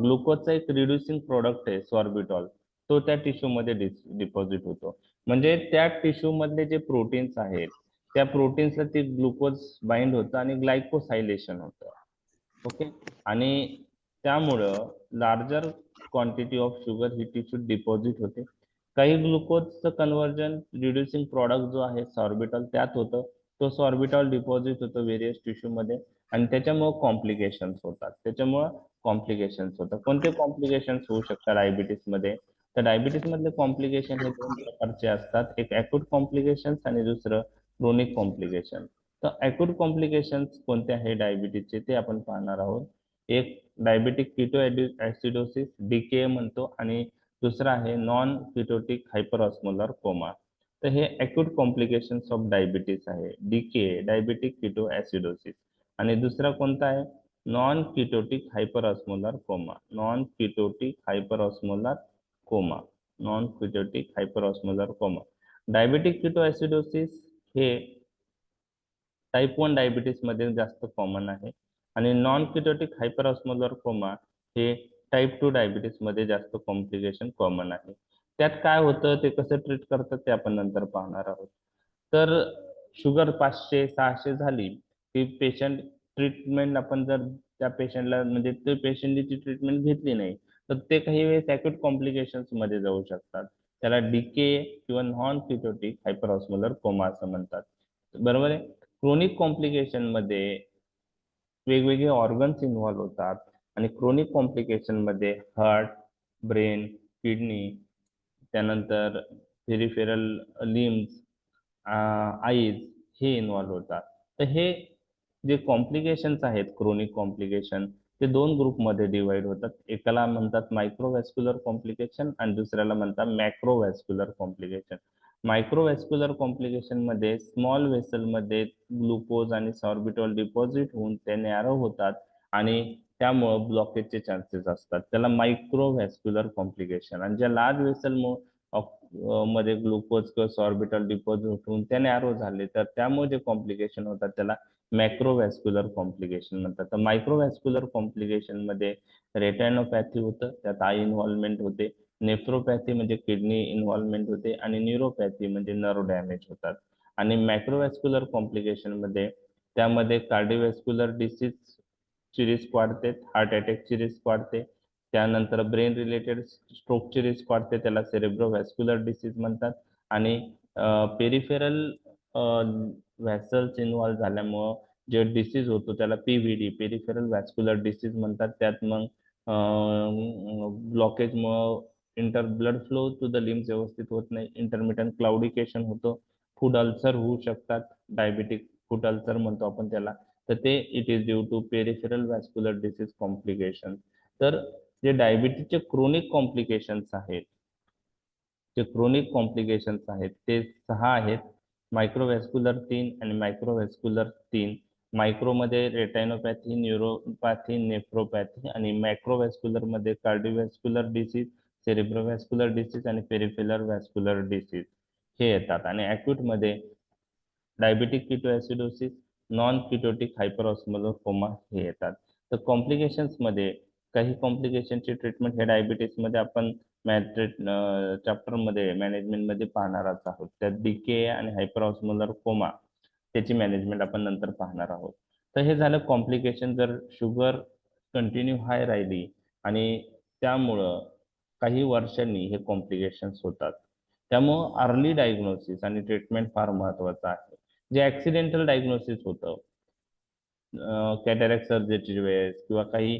ग्लुकोजचा एक रिड्युसिंग प्रोडक्ट आहे सॉर्बिटॉल, तो त्या टिश्यू मध्ये डिपॉझिट होतो. म्हणजे त्या टिश्यू मधले जे प्रोटीन्स आहेत त्या प्रोटीन्सला ते ग्लुकोज बाइंड होतं आणि ग्लायकोसायलेशन होतं. ओके. आणि त्यामुळं larger quantity of sugar he tissue deposit होते. काही ग्लुकोजचं कन्व्हर्जन रिड्युसिंग प्रॉडक्ट जो आहे सॉर्बिटॉल त्यात होतं. तो सॉर्बिटॉल डिपॉझिट होतो व्हेरियस टिश्यू मध्ये आणि त्याच्यामुळे कॉम्प्लिकेशन्स होतात. कोणते कॉम्प्लिकेशन्स होऊ शकतात डायबिटीस मध्ये? तर डायबिटीस मधले कॉम्प्लिकेशन हे 2 प्रकारचे असतात, एक अॅक्यूट कॉम्प्लिकेशन्स आणि दुसरं क्रोनिक कॉम्प्लिकेशन. तर अॅक्यूट कॉम्प्लिकेशन्स कोणते आहे डायबिटीसचे ते आपण पाहणार आहोत. एक डायबेटिक किटो ऍसिडोसिस, डीके म्हणतो, आणि दुसरा आहे नॉन किटोटिक हायपरऑस्मोलर कोमा. तर हे अॅक्यूट कॉम्प्लिकेशन्स ऑफ डायबिटीस आहे, डीके, डायबेटिक किटो ऍसिडोसिस. आणि दुसरा कोणता आहे? Non ketotic hyperosmolar coma. Non ketotic hyperosmolar coma. Non ketotic hyperosmolar coma. Diabetic keto acidosis हे टाईप 1 डायबिटीस मध्ये जास्त कॉमन आहे आणि नॉन किटोटिक हायपरऑस्मोलर कोमा हे टाईप 2 डायबिटीस मध्ये जास्त कॉम्प्लिकेशन कॉमन आहे. त्यात काय होतं ते कसं ट्रीट करतात ते आपण नंतर पाहणार आहोत. तर शुगर 500-600 झाली की पेशंट ट्रीटमेंट आपण जर त्या पेशंटला म्हणजे ते पेशंटने ती ट्रीटमेंट घेतली नाही तर ते काही वेळेस ऍक्यूट कॉम्प्लिकेशन्स मध्ये जाऊ शकतात. त्याला डीके किंवा नॉन किटोटिक हायपरऑस्मोलर कोमा असं म्हणतात. बरोबर आहे. क्रोनिक कॉम्प्लिकेशन मध्ये वेगवेगळे ऑर्गन्स इन्व्हॉल्व्ह होतात आणि क्रोनिक कॉम्प्लिकेशन मध्ये हार्ट, ब्रेन, किडनी, त्यानंतर पेरिफेरल लिम्स, आईज हे इन्व्हॉल्व्ह होतात. तर हे जे कॉम्प्लिकेशन्स आहेत क्रोनिक कॉम्प्लिकेशन ते दोन ग्रुपमध्ये डिवाइड होतात. एकाला म्हणतात मायक्रोव्हॅस्क्युलर कॉम्प्लिकेशन आणि दुसऱ्याला म्हणतात मॅक्रोव्हॅस्क्युलर कॉम्प्लिकेशन. मायक्रोव्हॅस्क्युलर कॉम्प्लिकेशन मध्ये स्मॉल व्हेसल मध्ये ग्लुकोज आणि सॉर्बिटॉल डिपॉझिट होऊन ते नॅरो होतात आणि त्यामुळं ब्लॉकेजचे चान्सेस असतात. त्याला मायक्रोव्हॅस्क्युलर कॉम्प्लिकेशन. आणि ज्या लार्ज व्हेसल मध्ये ग्लुकोज किंवा सॉर्बिटॉल डिपॉझिट होऊन त्या नॅरो झाले तर त्यामुळे जे कॉम्प्लिकेशन होतात त्याला मॅक्रोव्हॅस्क्युलर कॉम्प्लिकेशन म्हणतात. तर मायक्रोव्हॅस्क्युलर कॉम्प्लिकेशन मध्ये रेटॅनोपॅथी होतं, त्यात आय इन्व्हॉल्वमेंट होते, नेफ्रोपॅथी म्हणजे किडनी इन्व्हॉल्वमेंट होते आणि न्यूरोपॅथी म्हणजे नर्व डॅमेज होतात. आणि मॅक्रोव्हॅस्क्युलर कॉम्प्लिकेशन मध्ये त्यामध्ये कार्डिओव्हॅस्क्युलर डिसीज ची रिस्क वाढते, हार्ट अटॅकची रिस्क वाढते, त्यानंतर ब्रेन रिलेटेड स्ट्रोकची रिस्क वाढते, त्याला सेरेब्रोव्हॅस्क्युलर डिसीज म्हणतात. आणि पेरिफेरल व्हॅसल्स इन्व्हॉल्व झाल्यामुळं जे डिसीज होतो त्याला पीव्हीडी पेरिफेरल व्हॅस्क्युलर डिसीज म्हणतात. त्यात मग ब्लॉकेजमुळं blood flow to the limbs व्यवस्थित होत नाही, इंटरमिटंट क्लाउडिकेशन होतं, फूड अल्सर होऊ शकतात, डायबिटिक फूड अल्सर म्हणतो आपण त्याला. तर ते it is due to peripheral vascular disease complication. तर जे डायबिटीजचे क्रोनिक कॉम्प्लिकेशन्स आहेत, जे क्रोनिक कॉम्प्लिकेशन्स आहेत ते 6 आहेत. मायक्रोव्हॅस्क्युलर 3 आणि मायक्रोव्हॅस्क्युलर 3. मायक्रोमध्ये रेटायनोपॅथी, न्यूरोपॅथी, नेफ्रोपॅथी आणि मॅक्रोव्हॅस्क्युलर मध्ये कार्डिओव्हॅस्क्युलर डिसीज, सेरिब्रोव्हॅस्क्युलर डिसीज आणि पेरिफेरल व्हॅस्क्युलर डिसीज हे येतात. आणि अॅक्यूट मध्ये diabetic किटोएसिडोसिस, non ketotic hyperosmolar coma हे येतात. तर कॉम्प्लिकेशन्स मध्ये काही कॉम्प्लिकेशनची ट्रीटमेंट हे डायबिटीस मध्ये आपण चॅप्टर मध्ये मॅनेजमेंट मध्ये पाहणारच आहोत. त्यात डीके आणि हायपरऑस्मोलर कोमा त्याची मॅनेजमेंट आपण नंतर पाहणार आहोत. तर हे झालं कॉम्प्लिकेशन जर शुगर कंटिन्यू हाय राहिली आणि त्यामुळं काही वर्षांनी हे कॉम्प्लिकेशन्स होतात. त्यामुळं अर्ली डायग्नोसिस आणि ट्रीटमेंट फार महत्वाचं आहे. जे ऍक्सिडेंटल डायग्नोसिस होतं कॅटॅरॅक्ट सर्जरीच्या वेळेस किंवा काही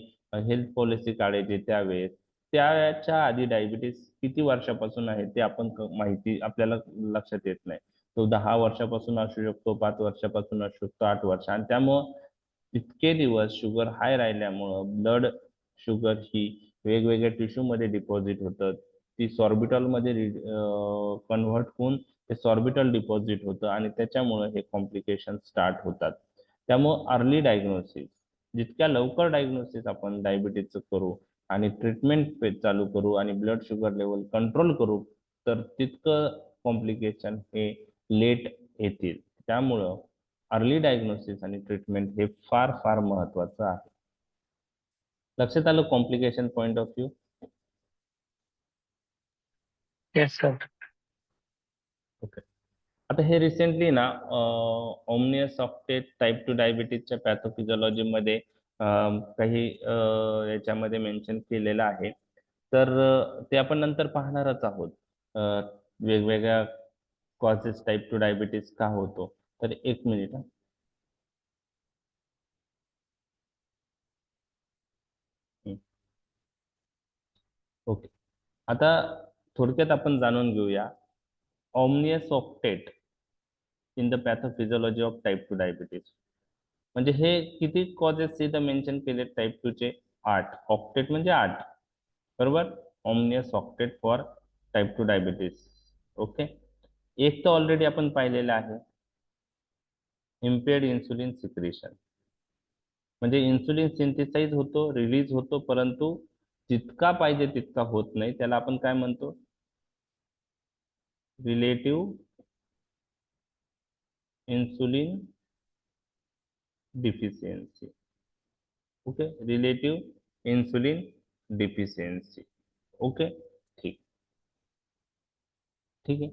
हेल्थ पॉलिसी काढायची त्यावेळेस, त्याच्या आधी डायबिटीस किती वर्षापासून आहे ते आपण माहिती आपल्याला लक्षात येत नाही. तो 10 वर्षापासून असू शकतो, 5 वर्षापासून असू शकतो, 8 वर्ष. आणि त्यामुळं इतके दिवस शुगर हाय राहिल्यामुळं ब्लड शुगर ही वेगवेगळ्या टिश्यू मध्ये डिपॉझिट होतं, ती सॉर्बिटॉल मध्ये कन्व्हर्ट होऊन ते सॉर्बिटॉल डिपॉझिट होतं आणि त्याच्यामुळे हे कॉम्प्लिकेशन स्टार्ट होतात. त्यामुळं अर्ली डायग्नोसिस, जितक्या लवकर डायग्नोसिस आपण डायबिटीजचं करू आणि ट्रीटमेंट चालू करू आणि ब्लड शुगर लेवल कंट्रोल करू तर तितकं कॉम्प्लिकेशन हे लेट येतील. त्यामुळं अर्ली डायग्नोसिस आणि ट्रीटमेंट हे फार फार महत्वाचं आहे. लक्षात आलं complication point of view? Yes sir. Okay. आता हे रिसेंटली ना ओमनियस ऑक्टेट टाईप 2 डायबिटीजच्या पॅथोफिजिओलॉजी मध्ये काही याच्यामध्ये मेन्शन केलेलं आहे. तर ते आपण नंतर पाहणारच आहोत. वेगवेगळ्या कॉजेस टाईप 2 डायबिटीज का होतो. तर एक मिनिट. ओके. आता थोडक्यात आपण जाणून घेऊया ominous octet in the pathophysiology of type 2 diabetes. म्हणजे हे किती कॉजेस इथं मेन्शन केले टाईप 2 चे? 8. ऑक्टेट म्हणजे 8. बरोबर. Ominous octet for type 2 diabetes. Okay. एक तर ऑलरेडी आपण पाहिलेलं आहे, इम्पेअर्ड इन्सुलिन सिक्रेशन. म्हणजे इन्सुलिन सिंथेसाइज होतो, रिलीज होतो, परंतु जितका पाहिजे तितका होत नाही. त्याला आपण काय म्हणतो? Relative insulin deficiency. Okay, relative insulin deficiency. Okay, ठीक. ठीक आहे.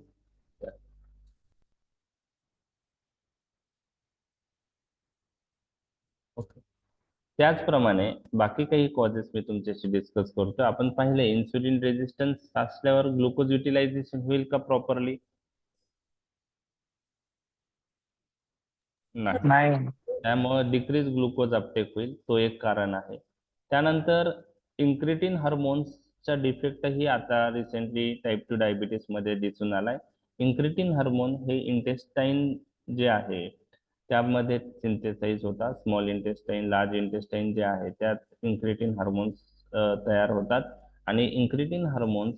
ओके, त्याचप्रमाणे बाकी काही कॉजेस मी तुमच्याशी डिस्कस करतो. आपण पाहिले इन्सुलिन रेजिस्टन्स असल्यावर ग्लुकोज युटिलायझेशन होईल का प्रॉपरली? नाही. नाही. त्यामुळे डिक्रीज ग्लुकोज अपटेक होईल, तो एक कारण आहे. त्यानंतर इन्क्रिटिन हार्मोन्सचा डिफेक्टही आता रिसेंटली टाईप 2 डायबिटीस मध्ये दिसून आलाय. इन्क्रिटिन हार्मोन हे इंटेस्टाईन जे आहे त्यामध्ये सिंथेसाइज होतात. स्मॉल इंटेस्टाईन, लार्ज इंटेस्टाईन जे आहे त्यात इन्क्रिटिन हार्मोन्स तयार होतात. आणि इन्क्रिटिन हार्मोन्स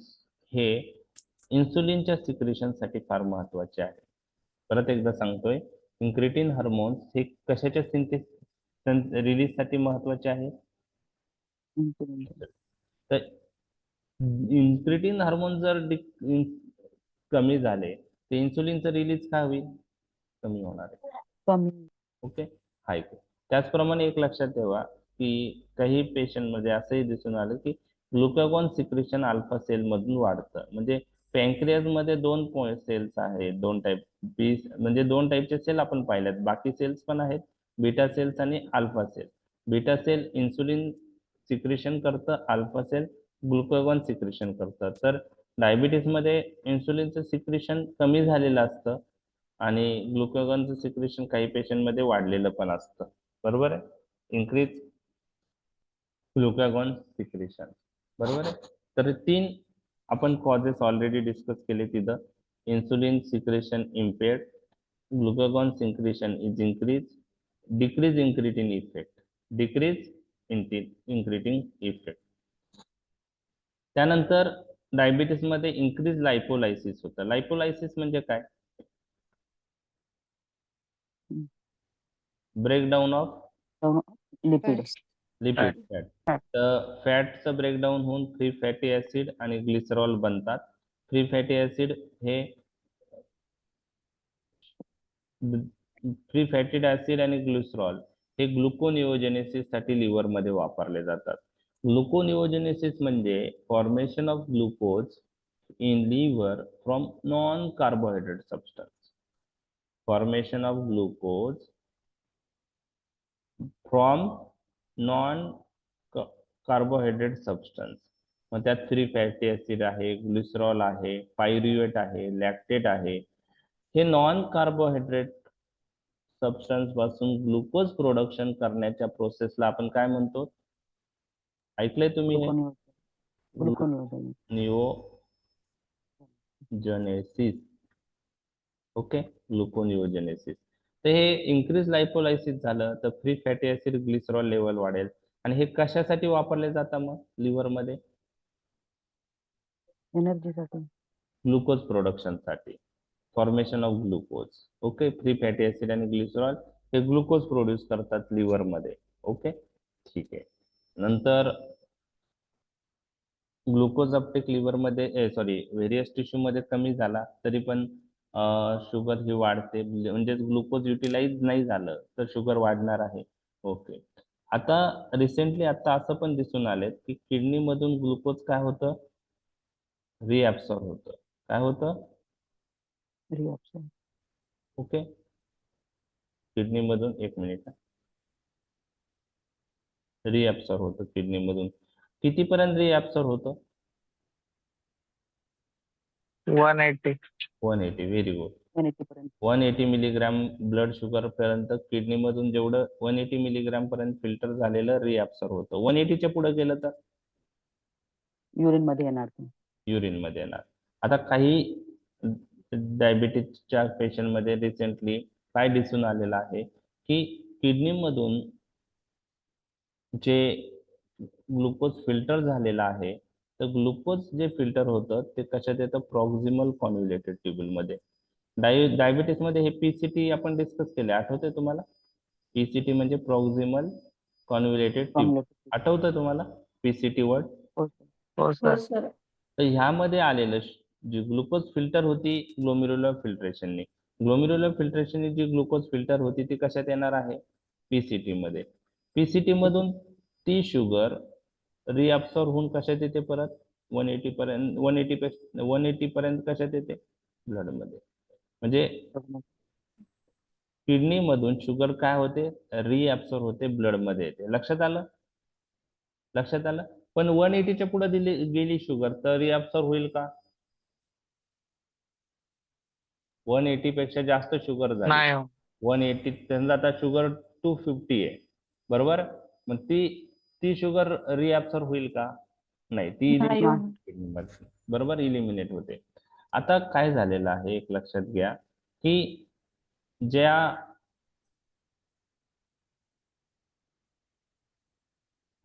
हे इन्सुलिनच्या सिक्रेशनसाठी फार महत्वाचे आहे. परत एकदा सांगतोय, इन्क्रिटिन हार्मोन्स हे कशाच्या रिलीज साठी महत्वाचे आहे? तर इन्क्रिटिन हार्मोन जर कमी झाले तर इन्सुलिनचं रिलीज काय होईल? कमी होणार आहे. कमी. ओके, हाय. त्याचप्रमाणे एक लक्षात ठेवा की काही पेशंट मध्ये असंही दिसून आलं की ग्लुकागॉन सिक्रेशन अल्फा सेल मधून वाढतं. म्हणजे पॅन्क्रियाज मध्ये दोन सेल्स आहेत, दोन टाईप बी, म्हणजे दोन टाईपचे सेल आपण पाहिल्यात. बाकी सेल्स पण आहेत, बीटा सेल्स आणि alpha cell. Beta cell insulin secretion करतं, अल्फा सेल ग्लुकागॉन सिक्रेशन करतं. तर डायबिटीस मध्ये इन्सुलिनचं सिक्रेशन कमी झालेलं असतं आणि ग्लुकागॉनचं सिक्रेशन काही पेशंट मध्ये वाढलेलं पण असतं. बरोबर आहे? Increase glucagon secretion. बरोबर आहे? तर तीन आपण कॉजेस ऑलरेडी डिस्कस केले तिथं. Insulin secretion impaired, glucagon secretion is increase, decrease incretin effect, decrease incretin effect. त्यानंतर डायबिटीस मध्ये इन्क्रीज लायपोलायसिस होतं. लायपोलायसिस म्हणजे काय? Breakdown of lipid. Lipid fat. तर फॅटचं ब्रेकडाऊन होऊन फ्री फॅटी ऍसिड आणि ग्लिसरॉल बनतात. फ्री फॅटी ऍसिड हे फ्री फॅटी ऍसिड आणि ग्लिसरॉल हे ग्लुकोनिओजेनेसिस साठी लिव्हर मध्ये वापरले जातात. ग्लुकोनिओजेनेसिस म्हणजे formation of glucose in liver from non carbohydrate substance. Formation of glucose from non carbohydrate substance. मग त्यात फ्री फॅटी ऍसिड आहे, ग्लिसरॉल आहे, पायरुवेट आहे, लॅक्टेट आहे. हे नॉन कार्बोहायड्रेट सबस्टन्स पासून ग्लुकोज प्रोडक्शन करण्याच्या प्रोसेसला आपण काय म्हणतो? ऐकलंय तुम्ही हे? ग्लुकोनिओजेनेसिस. ओके, ग्लुकोनिओजेनेसिस. तर हे इन्क्रीज लायपोलायसिस झालं तर free fatty acid glycerol level वाढेल. आणि हे कशासाठी वापरले जातात मग लिव्हर मध्ये? एनर्जीसाठी. ग्लुकोज प्रोडक्शन साठी, formation of glucose. Okay, free fatty acid आणि ग्लिसरॉल हे ग्लुकोज प्रोड्यूस करतात लिव्हर मध्ये. ओके, ठीक आहे. नंतर ग्लुकोज अपटेक लिव्हर मध्ये व्हेरियस टिश्यू मध्ये कमी झाला तरी पण शुगर ही वाढते. म्हणजे ग्लुकोज युटिलाइज नाही झालं तर शुगर वाढणार आहे. ओके, आता रिसेंटली आता असं पण दिसून आले की किडनी मधून ग्लुकोज काय होतं? रिॲब्सॉर्ब होतं. काय होतं? रिॲब्सॉर्ब. ओके, किडनी मधून, एक मिनिट, रिॲब्सॉर्ब होतं किडनी मधून. कितीपर्यंत रिॲब्सॉर्ब होतं? 180. 180. Very good. 180 पर्यंत. 180 मिलीग्राम ब्लड शुगर पर्यंत किडनी मधून जेवढं 180 मिलीग्राम पर्यंत फिल्टर झालेलं रिॲब्सॉर्ब होतं. 180च्या पुढे गेलं तर युरिन मध्ये येणार. युरिन मध्ये येणार. आता काही डायबिटीजच्या पेशंट मध्ये रिसेंटली काय दिसून आलेलं आहे की किडनी मधून जे ग्लुकोज फिल्टर झालेलं आहे तर ग्लुकोज जे फिल्टर होतं ते कशात येतं? प्रॉक्सिमल कॉन्व्होल्युटेड ट्युब्युल मध्ये. डायबिटीस मध्ये हे पीसीटी आपण डिस्कस केले, आठवतंय तुम्हाला? पीसीटी म्हणजे प्रॉक्सिमल कॉन्व्होल्युटेड ट्युब्युल. आठवतं तुम्हाला पीसीटी वर्ड? हो सर. तर ह्यामध्ये आलेलं जी ग्लुकोज फिल्टर होती ग्लोमेरुलर फिल्ट्रेशनने. ग्लोमेरुलर फिल्ट्रेशनने जी ग्लुकोज फिल्टर होती ती कशात येणार आहे? पीसीटी मध्ये. पीसीटी मधून ती शुगर रिअब्सॉर्ब होऊन कशात येते परत 180 पर्यंत, 180 पर्यंत कशात येते ब्लड मध्ये. म्हणजे किडनी मधून शुगर काय होते रिअब्सॉर्ब होते ब्लड मध्ये येते. लक्षात आलं? लक्षात आलं? पण 180च्या पुढे दिली गेली शुगर तर रिअब्सॉर्ब होईल का? 180 पेक्षा जास्त शुगर झाली, नाही हो. 180 त्यांना आता शुगर 250 आहे बरोबर, मग ती ती शुगर रिअब्सॉर्ब होईल का? नाही, ती किडनीमध्ये बरोबर इलिमिनेट होते. आता काय झालेलं आहे एक लक्षात घ्या की ज्या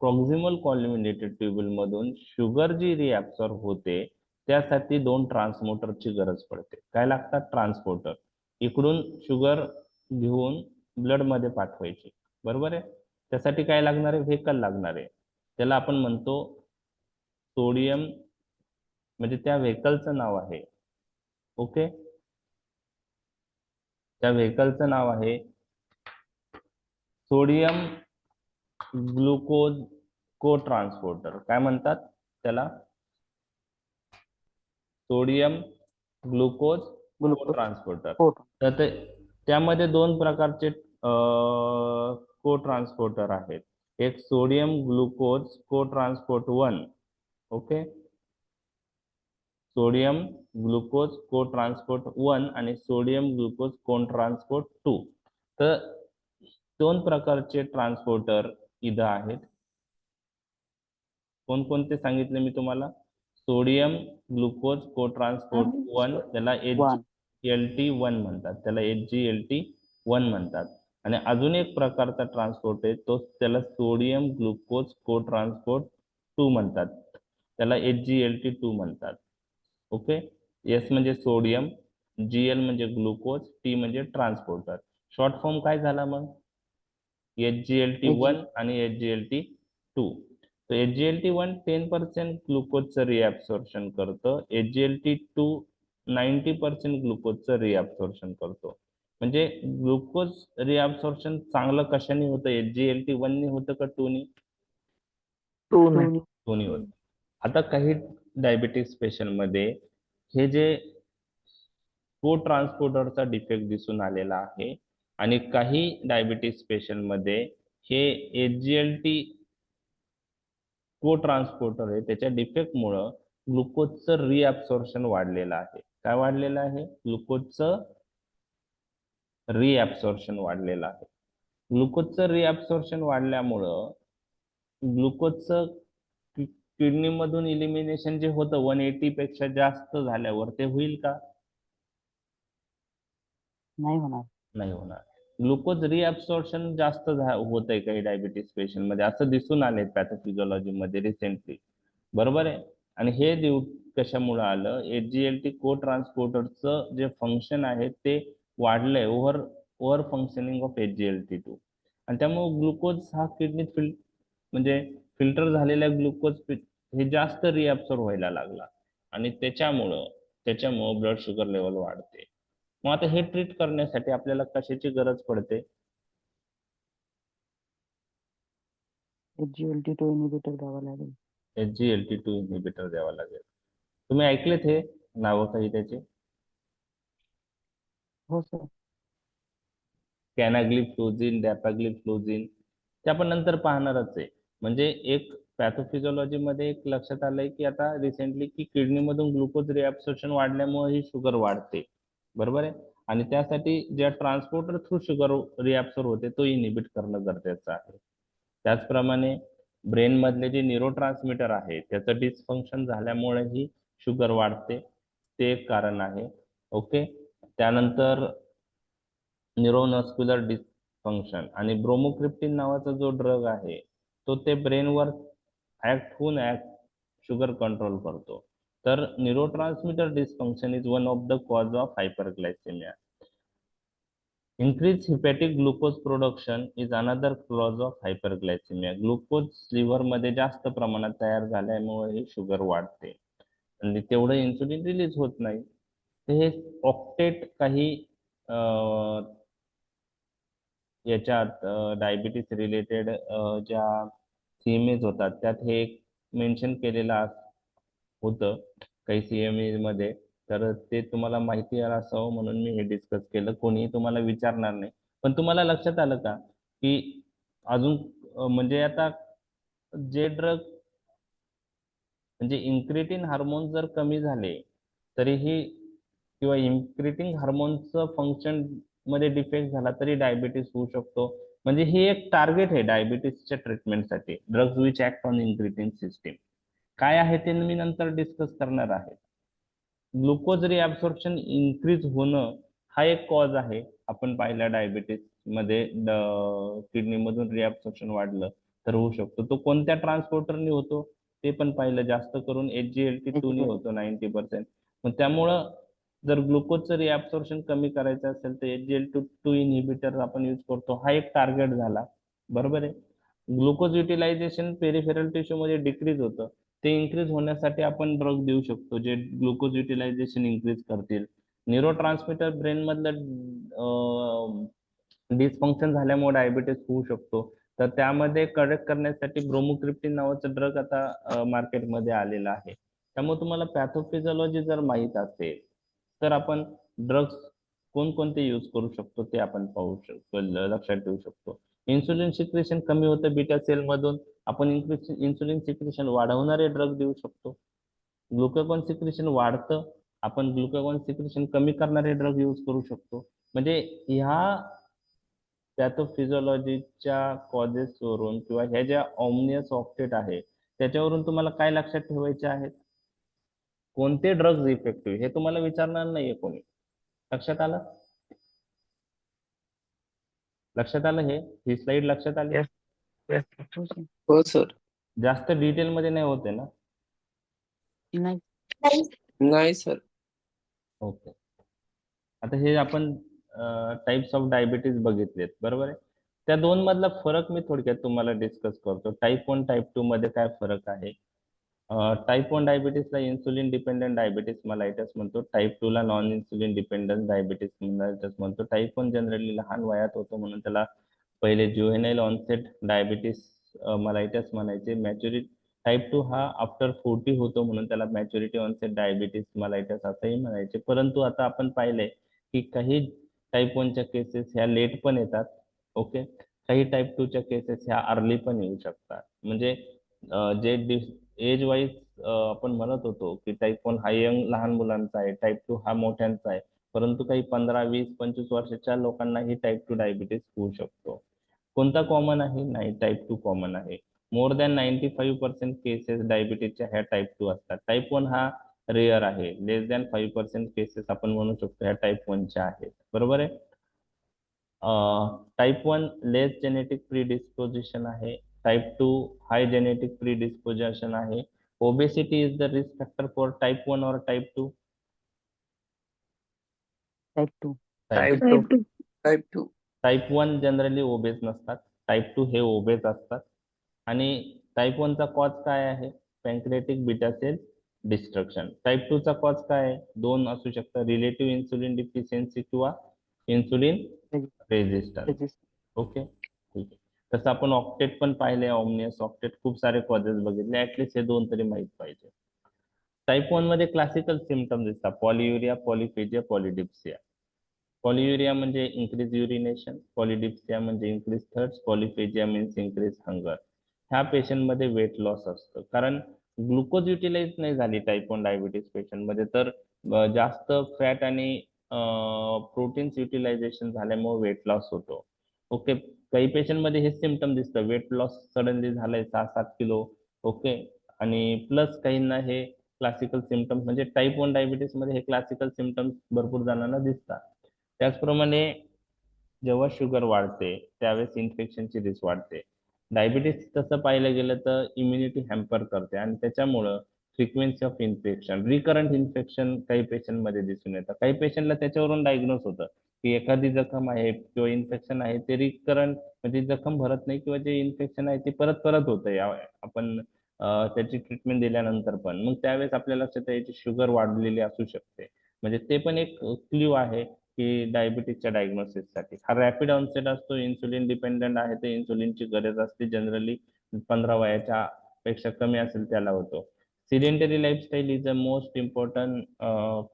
प्रॉक्सिमल कॉल्युमिनेटेड ट्युब्युल मधून शुगर जी रिअब्सॉर्ब होते त्यासाठी दोन ट्रान्सपोर्टरची गरज पडते. काय लागतात? ट्रान्सपोर्टर. इकडून शुगर घेऊन ब्लड मध्ये पाठवायची बरोबर आहे. त्यासाठी काय लागणार आहे? व्हेकल लागणार आहे. त्याला आपण म्हणतो सोडियम, म्हणजे त्या व्हेकलचं नाव आहे ओके, त्या व्हेकलचं नाव आहे सोडियम ग्लुकोज को ट्रान्सपोर्टर. काय म्हणतात त्याला? सोडियम ग्लुकोज को ट्रान्सपोर्टर. तर त्यामध्ये दोन प्रकारचे को ट्रान्सपोर्टर आहेत. एक सोडियम ग्लुकोज को ट्रान्सपोर्ट 1 ओके, सोडियम ग्लुकोज को ट्रान्सपोर्ट 1 आणि सोडियम ग्लुकोज को ट्रान्सपोर्ट 2. तर दोन प्रकारचे ट्रान्सपोर्टर इथं आहेत. कोणकोणते सांगितले मी तुम्हाला? सोडियम ग्लुकोज को ट्रान्सपोर्ट 1 त्याला HGLT1 म्हणतात, त्याला HGLT1 म्हणतात. आणि अजून एक प्रकारचा ट्रान्सपोर्ट आहे तो त्याला सोडियम ग्लुकोज को ट्रान्सपोर्ट 2 म्हणतात, त्याला HGLT2 म्हणतात ओके. एस म्हणजे सोडियम, GL म्हणजे ग्लुकोज, T म्हणजे ट्रान्सपोर्टर. शॉर्ट फॉर्म काय झाला मग? HGLT1 आणि HGLT2. तर HGLT1 10% ग्लुकोजचं रिअब्सॉर्प्शन करतं, HGLT2 90% ग्लुकोजचं रिअब्सॉर्प्शन करतो. म्हणजे ग्लुकोज रिअब्सॉर्प्शन चांगलं कशाने होतं? HGLT1 ने होतं का 2 ने? 2 ने होतं. आता काही डायबिटीज पेशंट मध्ये हे जे को ट्रान्सपोर्टरचा डिफेक्ट दिसून आलेला आहे आणि काही डायबिटीज पेशंट मध्ये हे HGLT को ट्रान्सपोर्टर आहे त्याच्या डिफेक्ट मुळे ग्लुकोजचं रिअब्सॉर्प्शन वाढलेलं आहे. काय वाढलेलं आहे? ग्लुकोजचं रिअब्सॉर्प्शन वाढलेलं आहे. ग्लुकोजचं रिअब्सॉर्प्शन वाढल्यामुळं ग्लुकोजचं किडनी मधून इलिमिनेशन जे होतं 180 पेक्षा जास्त झाल्यावर ते होईल का? नाही होणार. नाही होणार. ग्लुकोज रिअब्सॉर्प्शन जास्त होत आहे काही डायबिटीस पेशंट मध्ये असं दिसून आले पॅथोफिजिओलॉजी मध्ये रिसेंटली बरोबर आहे. आणि हे कशामुळे आलं? HGLT को ट्रान्सपोर्टरचं जे फंक्शन आहे ते वाढलंय, ओव्हर फंक्शनिंग ऑफ HGLT2, आणि त्यामुळे ग्लुकोज हा किडनीत म्हणजे फिल्टर झालेला ग्लुकोज हे जास्त रिअब्सॉर्ब व्हायला लागला आणि त्याच्यामुळं ब्लड शुगर लेवल वाढते. मग आता हे ट्रीट करण्यासाठी आपल्याला कशाची गरज पडते? HGLT2 इनिबिटर द्यावा लागेल. HGLT2 इनिबिटर द्यावा लागेल. तुम्ही ऐकलेत हे नावं काही त्याचे? हो सर. कॅनाग्लिफ्लोझिन, डॅपाग्लिफ्लोझिन, ते आपण नंतर पाहणारच आहे. म्हणजे एक पॅथोफिजिओलॉजी मध्ये एक लक्षात आलंय की आता रिसेंटली की किडनी मधून ग्लुकोज रिअब्सॉर्प्शन वाढल्यामुळे ही शुगर वाढते बरोबर आहे. आणि त्यासाठी ज्या ट्रान्सपोर्टर थ्रू शुगर रिअब्सॉर्ब होते तो इनिबिट करणं गरजेचं आहे. त्याचप्रमाणे ब्रेन मधले जे न्यूरोट्रान्समीटर आहे त्याचं डिसफंक्शन झाल्यामुळे ही शुगर वाढते, ते एक कारण आहे ओके. त्यानंतर न्यूरोमस्क्युलर डिसफंक्शन आणि ब्रोमोक्रिप्टिन नावाचा जो ड्रग आहे तो ते ब्रेनवर ऍक्ट होऊन शुगर कंट्रोल करतो. तर neurotransmitter dysfunction is one of the cause of hyperglycemia. Increased hepatic glucose production is another cause of hyperglycemia. Glucose liver मध्ये जास्त प्रमाणात तयार झाल्यामुळे ही शुगर वाढते आणि तेवढं इन्सुलिन रिलीज होत नाही. हे ऑक्टेट काही याच्यात डायबिटीस रिलेटेड ज्या CMAs होतात त्यात हे एक मेन्शन केलेलं होतं काही CMA मध्ये. तर ते तुम्हाला माहिती असावं म्हणून मी हे डिस्कस केलं. कोणीही तुम्हाला विचारणार नाही. पण तुम्हाला लक्षात आलं का की अजून म्हणजे आता जे ड्रग म्हणजे इन्क्रिटिन हार्मोन जर कमी झाले तरीही किंवा इन्क्रिटिन हार्मोनचं फंक्शन मध्ये डिफेक्ट झाला तरी डायबिटीस होऊ शकतो. म्हणजे हे एक टार्गेट आहे डायबिटीसच्या ट्रीटमेंटसाठी, drugs which act on incretin system. काय आहे ते मी नंतर डिस्कस करणार आहे. ग्लुकोज रिअब्सॉर्प्शन इन्क्रीज होणं हा एक कॉज आहे. आपण पाहिला डायबिटीस मध्ये किडनी मधून रिअब्सॉर्प्शन वाढलं तर होऊ शकतो. तो कोणत्या ट्रान्सपोर्टरने होतो ते पण पाहिलं, जास्त करून SGLT2 ने होतो 90%. मग त्यामुळं जर ग्लुकोजचं रिअब्सॉर्प्शन कमी करायचं असेल तर SGLT2 इनहिबिटर आपण यूज करतो. हा एक टार्गेट झाला, बरोबर आहे. ग्लुकोज युटिलायझेशन पेरिफेरल टिश्यू मध्ये डिक्रीज होतं. ते इन्क्रीज होण्यासाठी आपण ड्रग देऊ शकतो जे ग्लुकोज युटिलायझेशन इन्क्रीज करतील. न्यूरो ट्रान्समीटर ब्रेन मधलं डिसफंक्शन झाल्यामुळे डायबिटीस होऊ शकतो. तर त्यामध्ये करेक्ट करण्यासाठी ब्रोमोक्रिप्टिन नावाचं ड्रग आता मार्केटमध्ये आलेलं आहे. त्यामुळे तुम्हाला पॅथोफिजिओलॉजी जर माहीत असेल तर आपण ड्रग्स कोणकोणते यूज करू शकतो ते आपण पाहू शकतो, लक्षात ठेवू शकतो. इन्सुलिन सिक्रेशन कमी होतं बीटा सेल मधून, आपण इन्सुलिन सिक्रेशन वाढवणारे ड्रग देऊ शकतो. ग्लुकागॉन सिक्रेशन वाढतं, आपण ग्लुकागॉन सिक्रेशन कमी करणारे ड्रग यूज करू शकतो. म्हणजे ह्या पॅथोफिजिओलॉजीच्या कॉजेस वरून किंवा ह्या ज्या ऑमनियस ऑक्टेट आहे त्याच्यावरून तुम्हाला काय लक्षात ठेवायचे आहेत, कोणते ड्रग्ज इफेक्टिव्ह हे तुम्हाला विचारणार नाहीये कोणी. लक्षात आलं? लक्षात आलं? ही स्लाइड लक्षात आली? Yes, yes. हो सर. हो सर. जास्त डिटेल मध्ये नाही होते ना? नाही. नाही सर. ओके. आता हे आपण टाइप्स ऑफ डायबिटीज बघितलेत, बरोबर आहे. त्या दोन मधला फरक मी थोडक्यात तुम्हाला डिस्कस करतो. टाईप 1 टाईप 2 मध्ये काय फरक आहे. टाईप 1 डायबिटीसला इन्सुलिन डिपेंडंट डायबिटीस मलायटस म्हणतो. टाईप 2 ला नॉन इन्सुलिन डिपेंडंट डायबिटीस मलायटस म्हणतो. टाईप 1 जनरली लहान वयात होतो म्हणून त्याला पहिले ज्युव्हेनाईल ऑनसेट डायबिटीस मलायटस म्हणायचे. मॅच्युरिटी टाईप 2 हा आफ्टर 40 होतो म्हणून त्याला मॅच्युरिटी ऑनसेट डायबिटीस मलायटस असंही म्हणायचे. परंतु आता आपण पाहिलंय की काही टाईप 1च्या केसेस ह्या लेट पण येतात. ओके. काही टाईप 2च्या केसेस ह्या अर्ली पण येऊ शकतात. म्हणजे जे एज वाईज आपण म्हणत होतो की टाईप 1 हा यंग लहान मुलांचा आहे, टाईप 2 हा मोठ्यांचा आहे. परंतु काही 15, 20, 25 वर्षाच्या लोकांनाही टाईप 2 डायबिटीस होऊ शकतो. कोणता कॉमन आहे? नाही, टाईप 2 कॉमन आहे. मोर दॅन 95% केसेस डायबिटीसच्या ह्या टाईप 2 असतात. टाईप 1 हा रेअर आहे. लेस दॅन 5% केसेस आपण म्हणू शकतो ह्या टाईप 1च्या आहेत, बरोबर आहे. टाईप 1 लेस जेनेटिक प्रीडिस्पोजिशन आहे. टाईप 2 हाय जेनेटिक प्रीडिस्पोजिशन आहे. Obesity is the risk factor for type 1 और type 2? Type 2. Type type 2. Type 2. Type 1 generally obese नसतात, टाईप 2 हे ओबेस असतात. आणि टाईप 1 चा कॉज काय आहे? पॅन्क्रियाटिक बीटा सेल डिस्ट्रक्शन. टाईप 2 चा कॉज काय आहे? दोन असू शकतात, रिलेटिव्ह इन्सुलिन डिफिशियन्सी किंवा इन्सुलिन रेजिस्टन्स. ओके, ठीक आहे. तसं आपण ऑक्टेट पण पाहिले, ऑमनियस ऑक्टेट, खूप सारे कॉजेस बघितले. ऍटलिस्ट हे दोन तरी माहित पाहिजे. टाईप 1 मध्ये क्लासिकल सिम्पटम दिसतात, पॉलियुरिया, पॉलिफेजिया, पॉलिडिप्सिया. पॉलियुरिया म्हणजे इन्क्रीज युरिनेशन, पॉलिडिप्सिया म्हणजे increase thirst, polyphagia means increase hunger. ह्या पेशंटमध्ये वेट लॉस असतं कारण ग्लुकोज युटिलाइज नाही झाली टाईप 1 डायबिटीस पेशंटमध्ये, तर जास्त फॅट आणि प्रोटीन्स युटिलायझेशन झाल्यामुळे वेट लॉस होतो. ओके. काही पेशंटमध्ये हे सिम्पटम दिसतं, वेट लॉस सडनली झालंय 6-7 किलो. ओके. आणि प्लस काहींना हे क्लासिकल सिम्पटम्स म्हणजे टाईप 1 डायबिटीस मध्ये हे क्लासिकल सिम्पटम्स भरपूर जणांना दिसतात. त्याचप्रमाणे जेव्हा शुगर वाढते त्यावेळेस इन्फेक्शनची रिस्क वाढते. डायबिटीस तसं पाहिलं गेलं तर इम्युनिटी हॅम्पर करते आणि त्याच्यामुळं frequency of infection, recurrent infection काही पेशंटमध्ये दिसून येतं. काही पेशंटला त्याच्यावरून डायग्नोज होतं की एखादी जखम आहे किंवा इन्फेक्शन आहे ते रिकरंट, म्हणजे जखम भरत नाही किंवा जे इन्फेक्शन आहे ते परत परत होतं आपण त्याची ट्रीटमेंट दिल्यानंतर पण. मग त्यावेळेस आपल्या लक्षात याची शुगर वाढलेली असू शकते. म्हणजे ते पण एक क्ल्यू आहे की डायबिटीसच्या डायग्नोसिससाठी हा रॅपिड ऑनसेट असतो, इन्सुलिन डिपेंडंट आहे, तर इन्सुलिनची गरज असते, जनरली 15 वयाच्या पेक्षा कमी असेल त्याला होतो. Sedentary lifestyle is a most important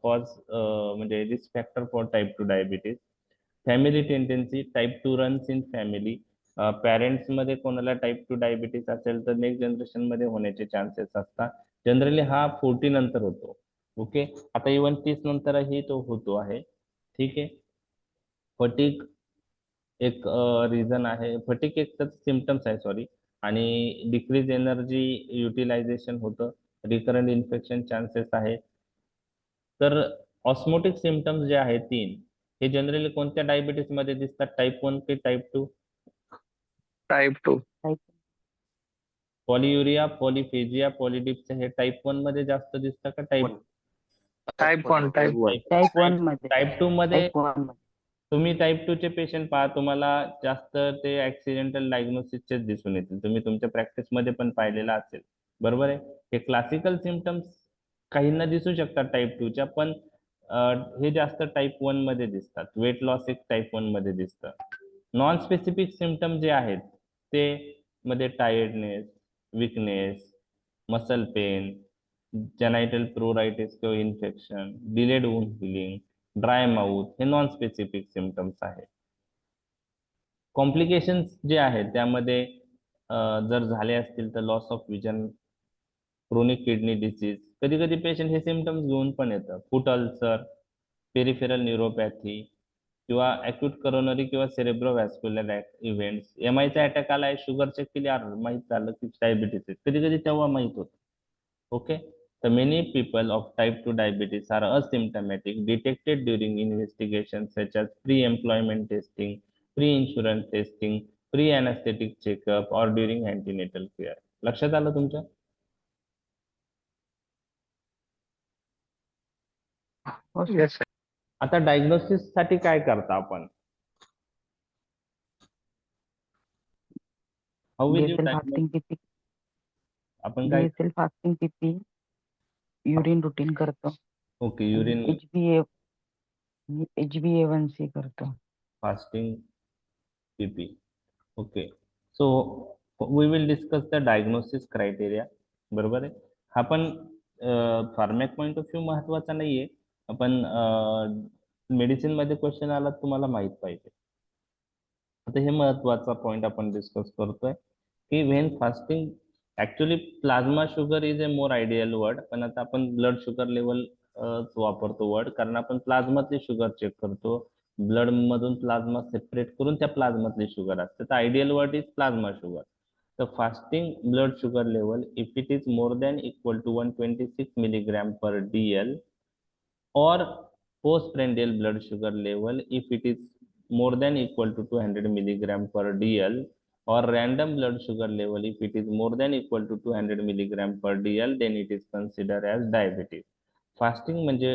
cause म्हणजे risk factor for type 2 diabetes. Family tendency, type 2 runs in family. Parents मध्ये कोणाला टाईप 2 डायबिटीस असेल तर नेक्स्ट जनरेशन मध्ये होण्याचे चान्सेस असतात. जनरली हा 40 नंतर होतो. ओके, आता इव्हन 30 नंतरही तो होतो आहे. ठीक आहे. फटीक एक रिझन आहे, फटीक एक तर सिम्पटम्स आहे, सॉरी. आणि डिक्रीज एनर्जी युटिलायझेशन होतं, रिकरंट इन्फेक्शन चान्सेस आहे. तर ऑस्मोटिक सिम्पटम्स जे आहेत 3, हे जनरली कोणत्या डायबिटीस मध्ये दिसतात, टाईप 1 की टाईप 2? टाइप 2. टाईप पॉलियुरिया, पॉलिफेजिया, पॉलिडिप्स हे टाईप 1 मध्ये जास्त दिसतं का टाईप टाइप 1. टाईप 1 मध्ये टाईप 2 मध्ये? टाईप 1 मध्ये तुम्ही टाईप 2 चे पेशंट पहा, तुम्हाला जास्त ते ऍक्सिडेंटल डायग्नोसिसचेच दिसून येतील. तुम्ही तुमच्या प्रॅक्टिस मध्ये पण पाहिलेलं असेल, बरोबर आहे. हे क्लासिकल सिम्पटम्स काहींना दिसू शकतात टाईप 2 च्या, पण हे जास्त टाईप 1 मध्ये दिसतात. वेट लॉस एक टाईप 1 मध्ये दिसतं. नॉन स्पेसिफिक सिम्पटम जे आहेत ते मध्ये tiredness, weakness, muscle pain, genital pruritus किंवा infection, delayed wound healing, dry mouth, हे नॉन स्पेसिफिक सिम्पटम्स आहेत. कॉम्प्लिकेशन्स जे आहेत त्यामध्ये जर झाले असतील तर loss of vision, chronic kidney disease, कधी कधी पेशंट हे सिम्पटम्स घेऊन पण येतं. फूट अल्सर, पेरिफेरल न्यूरोपॅथी किंवा अॅक्यूट करोनरी किंवा सेरेब्रोव्हॅस्क्युलर इव्हेंट्स. एमआयचा अटॅक आलाय, शुगर चेक केली, माहित झालं की डायबिटीस आहे, कधी कधी तेव्हा माहित होतं. Okay, the many people of type 2 diabetes are asymptomatic, detected during investigations such as pre-employment testing, pre-insurance testing, pre-anesthetic checkup or during antenatal care. लक्षात आलं तुमच्या? Yes, sir. आता डायग्नोसिस साठी काय करता आपण? How will you basal diagnose? Fasting PP आपण काय? Basal fasting PP urine routine करतो. ओके, युरिन HbA1c करतो. Fasting PP. Okay, so we will discuss the diagnosis criteria. बरोबर आहे. हा पण फार्मॅक पॉइंट ऑफ व्ह्यू महत्वाचा नाहीये, पण मेडिसिन मध्ये क्वेश्चन आला तुम्हाला माहित पाहिजे. आता हे महत्वाचा पॉइंट आपण डिस्कस करतोय की when fasting, actually plasma sugar is a more ideal word, पण आता आपण ब्लड शुगर लेवल वापरतो वर्ड, कारण आपण प्लाझ्मातली शुगर चेक करतो. ब्लड मधून प्लाझ्मा सेपरेट करून त्या प्लाझ्मातली शुगर असते, तर ideal word is plasma sugar. तर fasting blood sugar level if it is more than equal to 126 milligram per DL, or postprandial blood sugar level if it is more than equal to 200 milligram per DL, or random blood sugar level if it is more than equal to 200 milligram per DL, then it is considered as diabetes. Fasting म्हणजे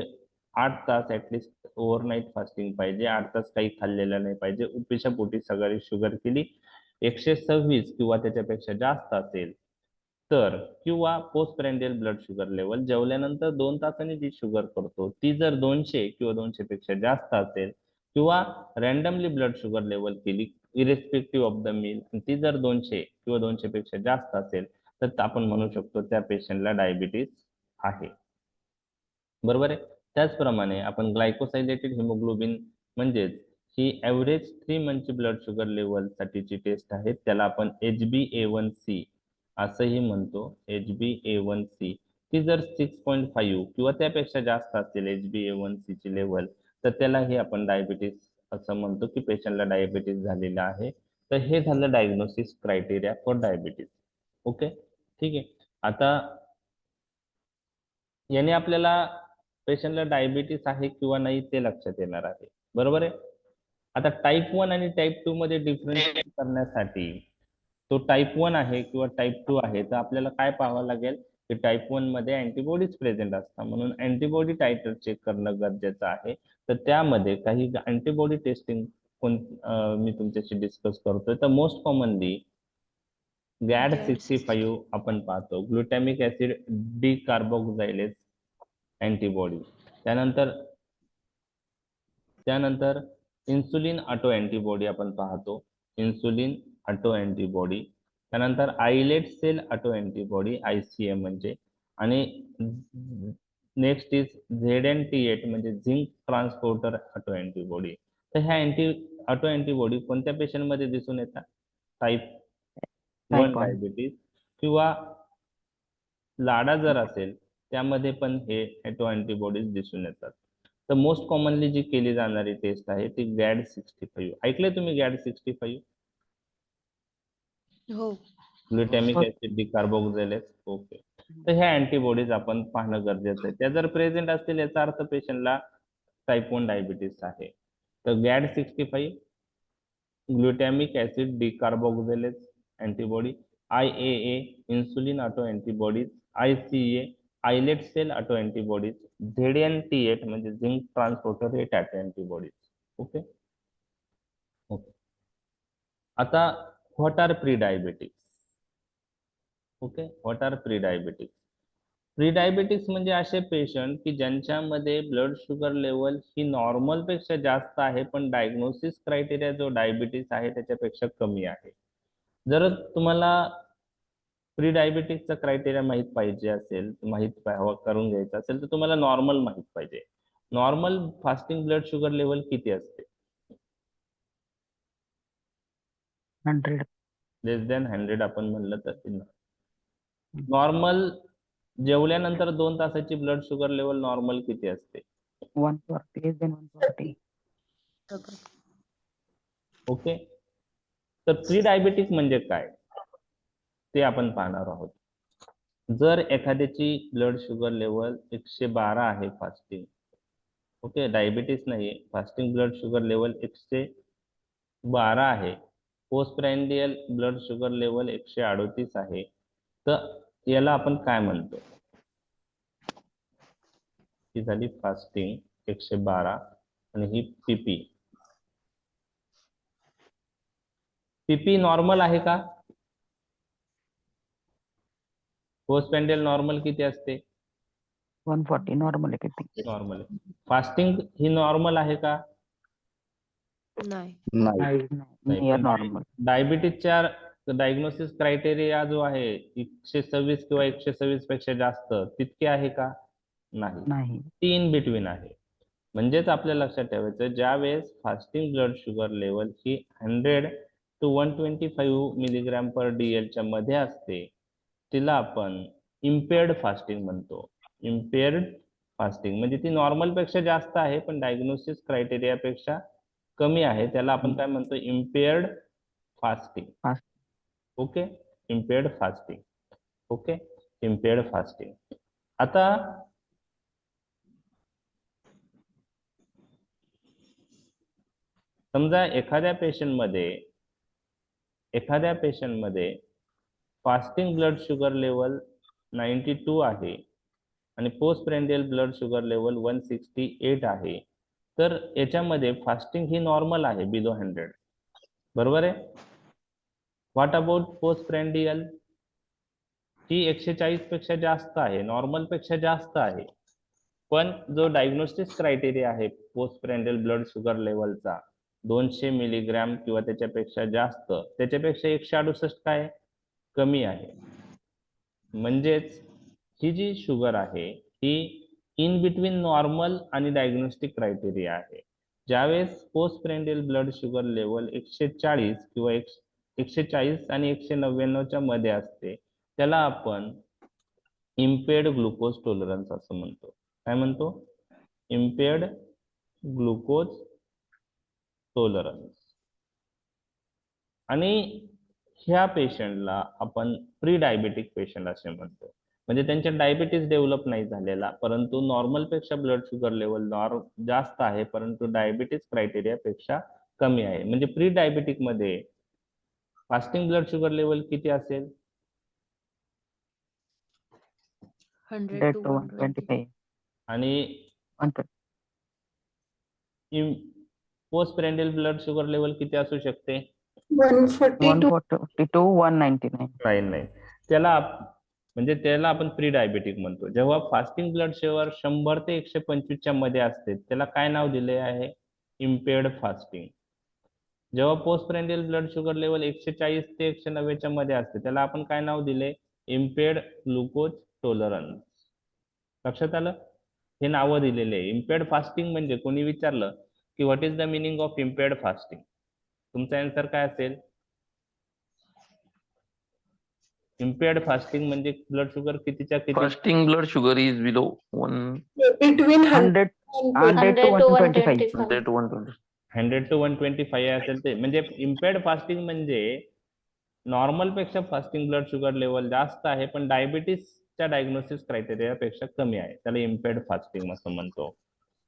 8 तास at least overnight fasting पाहिजे, 8 तास काही खाल्लेलं नाही पाहिजे. उपिशा पोटी सगळी शुगर केली 126 किंवा त्याच्यापेक्षा जास्त असेल तर, किंवा post prandial blood sugar level जेवल्यानंतर 2 तासांनी जी शुगर करतो ती जर 200 किंवा 200 पेक्षा जास्त असेल, किंवा रॅन्डमली ब्लड शुगर लेवल केली इरेस्पेक्टिव्ह ऑफ द मील, ती जर 200 किंवा 200 पेक्षा जास्त असेल तर आपण म्हणू शकतो त्या पेशंटला डायबिटीस आहे. बरोबर आहे. त्याचप्रमाणे आपण ग्लायकोसायलेटेड हिमोग्लोबिन म्हणजेच ही ऍव्हरेज 3 मंथची ब्लड शुगर लेवल साठीची टेस्ट आहे, त्याला आपण HbA1c असंही म्हणतो. HbA1c ती जर 6.5 किंवा त्यापेक्षा जास्त असेल HbA1c ची लेवल, तर त्यालाही आपण डायबिटीस असं म्हणतो की पेशंटला डायबिटीस झालेला आहे. तर हे झालं diagnosis criteria for diabetes. Okay, ठीक आहे. आता याने आपल्याला पेशंटला डायबिटीस आहे किंवा नाही ते लक्षात येणार आहे. बरोबर आहे. आता टाईप 1 आणि टाईप 2 मध्ये डिफरन्शिएट करण्यासाठी, तो टाईप 1 आहे किंवा टाईप 2 आहे, तर आपल्याला काय पाहावं लागेल की टाईप 1 मध्ये अँटीबॉडीज प्रेझेंट असतात, म्हणून अँटीबॉडी टायटर चेक करणं गरजेचं आहे. तर त्यामध्ये काही अँटीबॉडी टेस्टिंग मी तुमच्याशी डिस्कस करतोय. तर मोस्ट कॉमनली GAD65 आपण पाहतो, ग्लुटॅमिक ऍसिड डिकार्बोक्झायलेज अँटीबॉडी. त्यानंतर त्यानंतर इन्सुलिन ऑटो अँटीबॉडी आपण पाहतो, इन्सुलिन ऑटो अँटीबॉडी. त्यानंतर आयलेट सेल ऑटो अँटीबॉडी, ICM म्हणजे. आणि नेक्स्ट इज ZNT8 म्हणजे झिंक ट्रान्सपोर्टर ऑटो अँटीबॉडी. तर ह्या ऑटो अँटीबॉडी कोणत्या पेशंट मध्ये दिसून येतात? Type 1 Type 1. डायबिटीज किंवा लाडा जर असेल त्यामध्ये पण हे ऑटो अँटीबॉडीज दिसून येतात. तर मोस्ट कॉमनली जी केली जाणारी टेस्ट आहे ती GAD65. ऐकले तुम्ही GAD65? हो. ग्लुटॅमिक हो. Acid decarboxylase. ओके. तर ह्या अँटीबॉडीज आपण पाहणं गरजेचं आहे. त्या जर प्रेझेंट असतील याचा अर्थ पेशंटला टाईप 1 डायबिटीस आहे. तर GAD65, glutamic acid decarboxylase antibody, IAA, insulin auto antibodies, ICA, islet cell auto antibodies, ZNT8 म्हणजे zinc transporter eight auto antibodies. Okay. Okay. आता what are pre diabetics? Okay, what are pre diabetics? Pre diabetics म्हणजे असे patient की ज्यांच्यामध्ये blood sugar level ही normal पेक्षा जास्त आहे, पण डायग्नोसिस क्रायटेरिया जो डायबिटीस आहे त्याच्यापेक्षा कमी आहे. जर तुम्हाला प्री डायबिटिक्सचा क्रायटेरिया माहित पाहिजे असेल, करून घ्यायचा असेल, तर तुम्हाला नॉर्मल माहित पाहिजे. Normal fasting blood sugar level किती असते? 100. लेस दॅन 100 आपण म्हणलं तर नॉर्मल. जेवल्यानंतर 2 तासाची ब्लड शुगर लेवल नॉर्मल किती असते? 140. Less than 140. ओके. तर प्री डायबिटिक म्हणजे काय ते आपण पाहणार आहोत. जर एखाद्याची ब्लड शुगर लेवल 112 आहे फास्टिंग, ओके, डायबिटीस नाही, फास्टिंग ब्लड शुगर लेवल 112 आहे, पोस्टप्रँडियल ब्लड शुगर लेवल 138 आहे, तर याला आपण काय म्हणतो? ही झाली फास्टिंग 112 आणि ही पीपी. पीपी नॉर्मल आहे का? पोस्टप्रँडियल नॉर्मल किती असते? 140 नॉर्मल आहे किती? नॉर्मल. फास्टिंग ही नॉर्मल आहे का? नाही. Near normal. डायबिटीसच्या डायग्नोसिस क्रायटेरिया जो आहे 126 किंवा 126 पेक्षा जास्त तितके आहे का? नाही. ती इन बिटवीन आहे. म्हणजेच आपल्या लक्षात ठेवायचं, ज्या वेळेस fasting blood sugar level he 100 to 125 milligram per DL च्या मध्ये असते, तिला आपण इम्पेअर्ड फास्टिंग म्हणतो. इम्पेअर्ड फास्टिंग म्हणजे ती नॉर्मल पेक्षा जास्त आहे पण डायग्नोसिस क्रायटेरिया पेक्षा कमी आहे, त्याला आपण काय म्हणतो? इम्पेअर्ड fasting. Okay, इम्पेअर्ड fasting. Okay, इम्पेअर्ड fasting. आता समजा एखाद्या पेशंटमध्ये फास्टिंग ब्लड शुगर लेवल 92 आहे आणि पोस्टप्रँडियल ब्लड शुगर लेवल 168 आहे, तर याच्यामध्ये फास्टिंग ही नॉर्मल आहे, बिलो 100. बरोबर आहे? What about पोस्टप्रँडियल? ही 140 पेक्षा जास्त आहे, नॉर्मल पेक्षा जास्त आहे, पण जो डायग्नोस्टिस क्रायटेरिया आहे पोस्टप्रँडियल ब्लड शुगर लेवलचा 200 मिलीग्रॅम किंवा त्याच्यापेक्षा जास्त, त्याच्यापेक्षा 168 काय कमी आहे. म्हणजेच ही जी शुगर आहे ही इन बिटवीन नॉर्मल आणि डायग्नोस्टिक क्रायटेरिया आहे. ज्यावेळेस पोस्टप्रँडियल ब्लड शुगर लेवल 140 किंवा 140 आणि 199 च्या मध्ये असते, त्याला आपण इम्पेअर्ड ग्लुकोज टॉलरन्स असं म्हणतो. काय म्हणतो? इम्पेअर्ड ग्लुकोज टॉलरन्स. आणि ह्या पेशंटला आपण प्री डायबेटिक पेशंट असे म्हणतो. म्हणजे त्यांच्या डायबिटीस डेव्हलप नाही झालेला, परंतु नॉर्मल पेक्षा ब्लड शुगर लेवल जास्त आहे, परंतु डायबिटीस क्रायटेरिया पेक्षा कमी आहे. म्हणजे प्री डायबेटिक मध्ये फास्टिंग ब्लड शुगर लेवल किती असेल? 100 to 120. आणि पोस्टप्रँडियल ब्लड शुगर लेवल किती असू शकते? 142 199. नाही, त्याला म्हणजे त्याला आपण प्री डायबेटिक म्हणतो. जेव्हा फास्टिंग ब्लड शुगर 100 ते 125 च्या मध्ये असते, त्याला काय नाव दिले आहे? Impaired fasting. जेव्हा post prandial blood sugar level 140 ते 190 मध्ये असते त्याला आपण काय नाव दिले? इम्पेअर्ड ग्लुकोज टॉलरन्स. लक्षात आलं? हे नावं दिलेले आहे. इम्पेअर्ड फास्टिंग म्हणजे कोणी विचारलं की what is the meaning of इम्पेअर्ड fasting, तुमचा आन्सर काय असेल? इम्पेअर्ड फास्टिंग म्हणजे ब्लड शुगर कितीच्या किती? Fasting blood sugar is below between 100 100 to 125. 100 to 120. 100 to 125 असेल ते म्हणजे इम्पेअर्ड फास्टिंग म्हणजे नॉर्मल पेक्षा फास्टिंग ब्लड शुगर लेवल जास्त आहे पण डायबिटीसच्या डायग्नोसिस क्रायटेरिया पेक्षा कमी आहे, त्याला इम्पेअर्ड फास्टिंग असं म्हणतो.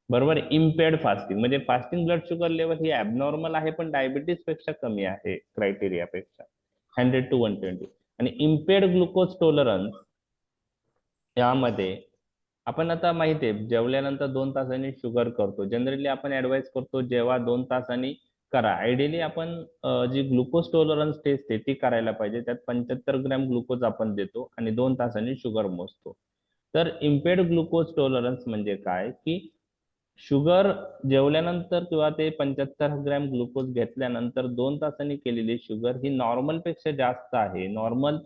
बरोबर. इम्पेअर्ड फास्टिंग म्हणजे फास्टिंग ब्लड शुगर लेवल ही ॲबनॉर्मल आहे पण डायबिटीस पेक्षा कमी आहे क्रायटेरिया पेक्षा 100 to 120. आणि इम्पेअर्ड ग्लुकोज टॉलरन्स यामध्ये आपण आता माहिती आहे जेवल्यानंतर 2 तासांनी शुगर करतो. जनरली आपण ऍडवाइस करतो जेव्हा 2 तासांनी करा. आयडियली आपण जी ग्लुकोज टॉलरन्स टेस्ट आहे ती करायला पाहिजे. त्यात 75 ग्रॅम ग्लुकोज आपण देतो आणि 2 तासांनी शुगर मोजतो. तर इम्पेअर्ड ग्लुकोज टॉलरन्स म्हणजे काय की शुगर जेवल्यानंतर किंवा ते 75 ग्रॅम ग्लुकोज घेतल्यानंतर 2 तासांनी केलेली शुगर ही नॉर्मल पेक्षा जास्त आहे. Normal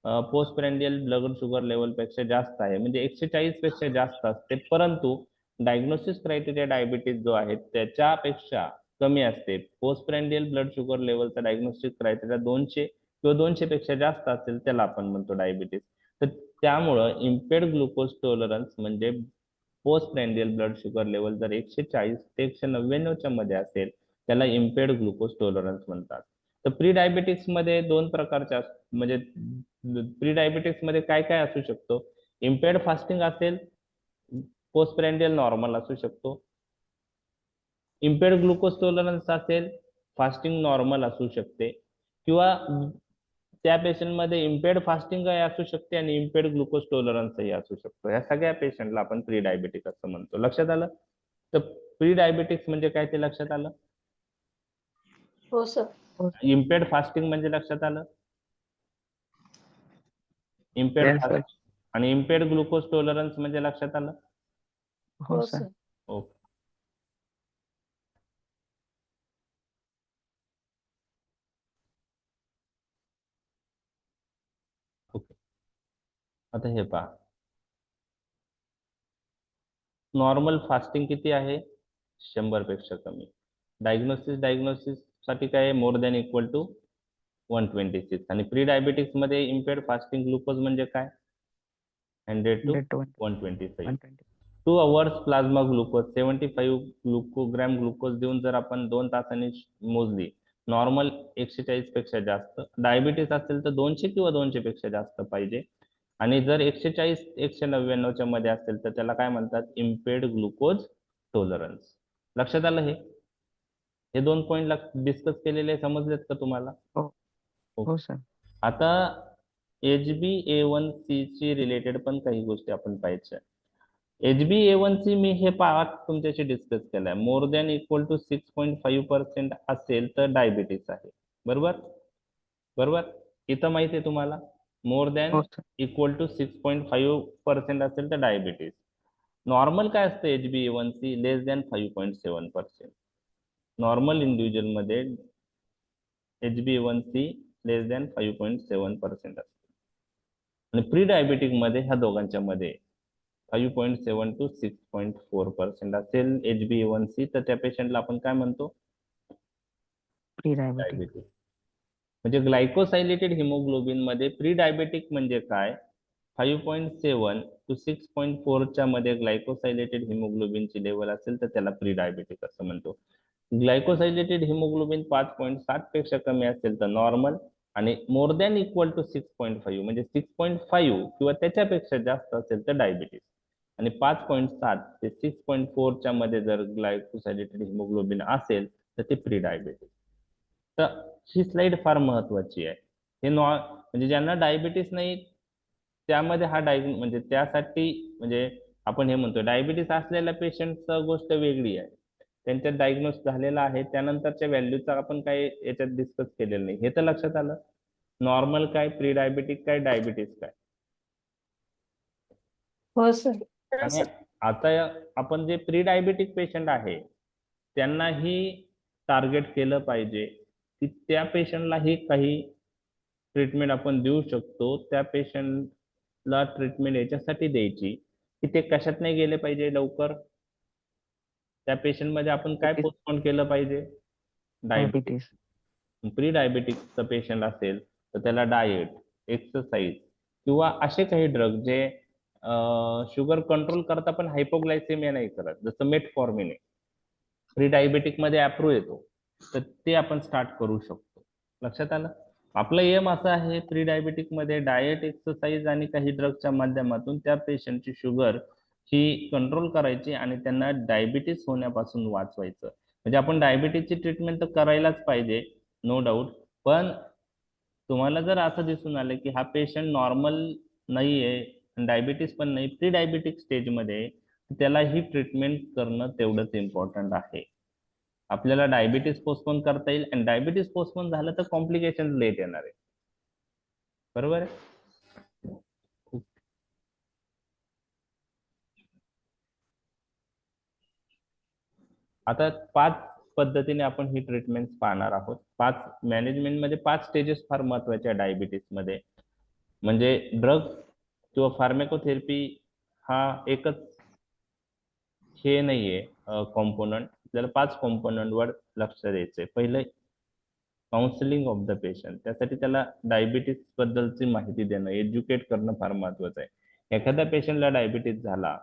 post prandial blood sugar level पेक्षा जास्त आहे म्हणजे 140 पेक्षा जास्त असते, परंतु डायग्नोसिस क्रायटेरिया डायबिटीज जो आहे त्याच्यापेक्षा कमी असते. पोस्ट प्रेंडियल ब्लड शुगर लेवलचा डायग्नोस्टिक क्रायटेरिया 200 किंवा 200 पेक्षा जास्त असेल त्याला आपण म्हणतो डायबिटीज. तर त्यामुळं इम्पेअर्ड ग्लुकोज टॉलरन्स म्हणजे post prandial blood sugar level जर 140 ते 199 मध्ये असेल त्याला इम्पेअर्ड ग्लुकोज टॉलरन्स म्हणतात. तर प्री डायबिटिक्स मध्ये दोन प्रकारच्या म्हणजे प्री डायबिटिक्स मध्ये काय काय असू शकतो? इम्पेअर्ड फास्टिंग असेल, पोस्ट प्रेंडियल नॉर्मल असू शकतो. इम्पेअर्ड ग्लुकोज टॉलरन्स असेल, फास्टिंग नॉर्मल असू शकते किंवा त्या पेशंटमध्ये इम्पेअर्ड फास्टिंग असू शकते आणि इम्पेअर्ड ग्लुकोज टॉलरन्सही असू शकतो. या सगळ्या पेशंटला आपण प्री डायबिटिक असं म्हणतो. लक्षात आलं? तर प्री डायबिटिक्स म्हणजे काय ते लक्षात आलं? हो सर. इम्पेअर्ड फास्टिंग म्हणजे लक्षात आलं? इम्पेअर्ड Yes, sir. आणि इम्पेअर्ड ग्लुकोज टॉलरन्स म्हणजे लक्षात आलं? हो हो सर. सर. ओके. ओके. आता हे पहा, नॉर्मल फास्टिंग किती आहे? 100 पेक्षा कमी. डायग्नोसिस साठी काय मोर दॅन इक्वल टू 126. आणि प्री डायबिटिक्स मध्ये इम्पेअर्ड फास्टिंग ग्लुकोज म्हणजे काय? 100 to 100 to 125. 120. 2 hours plasma glucose 75 gram glucose देऊन जर आपण 2 तासांनी मोजली, नॉर्मल 140 पेक्षा जास्त, डायबिटीस असेल तर 200 किंवा 200 पेक्षा जास्त पाहिजे. आणि जर 140 199 मध्ये असेल तर त्याला काय म्हणतात? इम्पेअर्ड ग्लुकोज टॉलरन्स. लक्षात आलं? हे दोन पॉइंट डिस्कस केलेले समजलेत का तुम्हाला? हो सर. आता HbA1c ची रिलेटेड पण काही गोष्टी आपण पाहायच्या. HbA1c मी हे पाहत तुमच्याशी डिस्कस केलाय. मोर दॅन इक्वल टू 6.5% असेल तर डायबिटीस आहे. बरोबर बरोबर. इथं माहिती आहे तुम्हाला मोर दॅन हो सर. इक्वल टू 6.5% असेल तर डायबिटीस. नॉर्मल काय असतं? HbA1c लेस दॅन 5.7%. नॉर्मल इंडिव्हिज्युअल मध्ये HbA1c लेस दॅन 5.7% असते आणि प्री डायबिटिक मध्ये ह्या दोघांच्या मध्ये 5.7 to 6.4% असेल HbA1c तर त्या पेशंटला आपण काय म्हणतो? Pre diabetic. डायबिटीस. म्हणजे ग्लायकोसायलेटेड हिमोग्लोबिन मध्ये प्री डायबिटिक म्हणजे काय? 5.7 to 6.4 च्या मध्ये ग्लायकोसायलेटेड हिमोग्लोबिनची लेवल असेल तर त्याला प्री डायबिटिक असं म्हणतो. ग्लायकोसायलेटेड हिमोग्लोबिन 5.7 पेक्षा कमी असेल तर नॉर्मल आणि मोर दॅन इक्वल टू 6.5 म्हणजे 6.5 किंवा त्याच्यापेक्षा जास्त असेल तर डायबिटीस. आणि 5.7 ते 6.4 च्या मध्ये जर ग्लायकोसायलेटेड हिमोग्लोबिन असेल तर ते प्री डायबिटीस. तर ही स्लाइड फार महत्वाची आहे. हे म्हणजे ज्यांना डायबिटीस नाही त्यामध्ये हा म्हणजे त्यासाठी म्हणजे आपण हे म्हणतो डायबिटीस असलेल्या पेशंटचा गोष्ट वेगळी आहे. त्यांच्यात डायग्नोस झालेला आहे त्यानंतरच्या व्हॅल्यूचा आपण काही याच्यात डिस्कस केलेलं नाही. हे तर लक्षात आलं? नॉर्मल काय, प्री डायबिटिक काय, डायबिटीस काय. हो सर. आणि आता आपण जे प्री डायबिटिक पेशंट आहे त्यांनाही टार्गेट केलं पाहिजे की त्या पेशंटलाही काही ट्रीटमेंट आपण देऊ शकतो. त्या पेशंटला ट्रीटमेंट याच्यासाठी द्यायची की ते कशात नाही गेले पाहिजे लवकर. त्या पेशंट मध्ये आपण काय पोस्टपोन केलं पाहिजे? डायबिटीस. प्री डायबिटिकचं पेशंट असेल तर त्याला डाएट, एक्सरसाइज किंवा असे काही ड्रग जे शुगर कंट्रोल करता पण हायपोग्लायसेमिया नाही करत, जसं मेटफॉर्मिन आहे, प्री डायबेटिक मध्ये अप्रूव्ह येतो, तर ते आपण स्टार्ट करू शकतो. लक्षात आलं? आपलं एम असं आहे प्री डायबेटिक मध्ये डाएट, एक्सरसाइज आणि काही ड्रगच्या माध्यमातून त्या पेशंटची शुगर ही कंट्रोल करायची आणि त्यांना डायबिटीस होण्यापासून वाचवायचं. म्हणजे आपण डायबिटीसची ट्रीटमेंट तर करायलाच पाहिजे, नो डाऊट. पण तुम्हाला जर असं दिसून आलं की हा पेशंट नॉर्मल नाहीये, डायबिटीस पण नाही, प्री डायबिटिक स्टेजमध्ये, त्याला ही ट्रीटमेंट करणं तेवढंच इम्पॉर्टंट आहे. आपल्याला डायबिटीस पोस्टपोन करता येईल आणि डायबिटीस पोस्टपोन झालं तर कॉम्प्लिकेशन लेट येणार आहे. बरोबर आहे? आता 5 पद्धतीने आपण ही ट्रीटमेंट पाहणार आहोत. 5 मॅनेजमेंटमध्ये 5 स्टेजेस फार महत्वाचे आहे डायबिटीसमध्ये. म्हणजे ड्रग किंवा फार्मेकोथेरपी हा एकच हे नाहीये कॉम्पोनंट. आपल्याला 5 कॉम्पोनंटवर लक्ष द्यायचंय. पहिलं काउन्सिलिंग ऑफ द पेशंट. त्यासाठी त्याला डायबिटीस बद्दलची माहिती देणं, एज्युकेट करणं फार महत्वाचं आहे. एखाद्या पेशंटला डायबिटीस झाला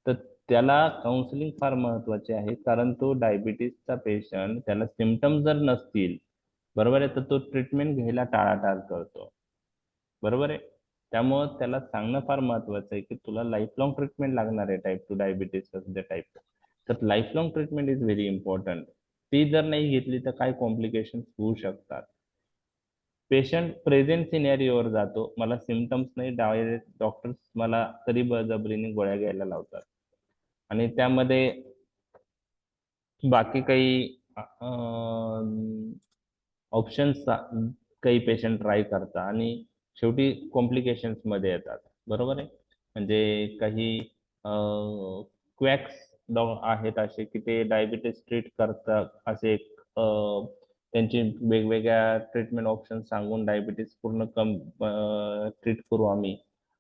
तर त्याला काउन्सिलिंग फार महत्वाचे आहे, कारण तो डायबिटीसचा पेशंट, त्याला सिमटम जर नसतील, बरोबर आहे, तर तो ट्रीटमेंट घ्यायला टाळाटाळ करतो. बरोबर आहे? त्यामुळं त्याला सांगणं फार महत्वाचं आहे की तुला लाईफ लॉंग ट्रीटमेंट लागणार आहे टाईप 2 डायबिटीस असू टाईप. तर life long treatment is very important. ती जर नाही घेतली तर काय कॉम्प्लिकेशन होऊ शकतात. पेशंट प्रेझेंट सिनेरिओवर जातो, मला सिमटम्स नाही, डायरेक्ट डॉक्टर्स मला तरी बळजबरीने गोळ्या घ्यायला लावतात आणि त्यामध्ये बाकी काही ऑप्शन्स काही पेशंट ट्राय करतात आणि शेवटी कॉम्प्लिकेशन्स मध्ये येतात. बरोबर आहे? म्हणजे काही क्वॅक्स आहेत असे की ते डायबिटीस ट्रीट करतात, असे त्यांची वेगवेगळ्या ट्रीटमेंट ऑप्शन सांगून डायबिटीस पूर्ण कम ट्रीट करू आम्ही,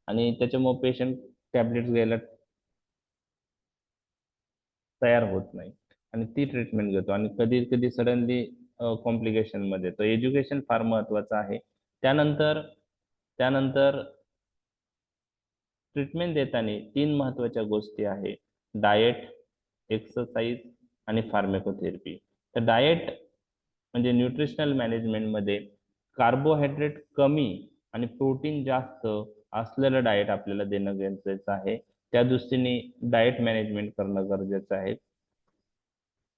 आणि त्याच्यामुळे पेशंट टॅबलेट्स घ्यायला तयार होत नाही आणि ती ट्रीटमेंट घेतो आणि कधी कधी सडनली कॉम्प्लिकेशन मध्ये येतो. एज्युकेशन फार महत्वाचं आहे. त्यानंतर त्यानंतर ट्रीटमेंट देताना 3 महत्वाच्या गोष्टी आहे: डाएट, एक्सरसाइज आणि फार्मेकोथेरपी. तर डाएट म्हणजे न्यूट्रिशनल मॅनेजमेंट मध्ये कार्बोहायड्रेट कमी आणि प्रोटीन जास्त असलेलं डाएट आपल्याला देणं गरजेचं आहे. त्या दृष्टीने डाएट मॅनेजमेंट करणं गरजेचं आहे.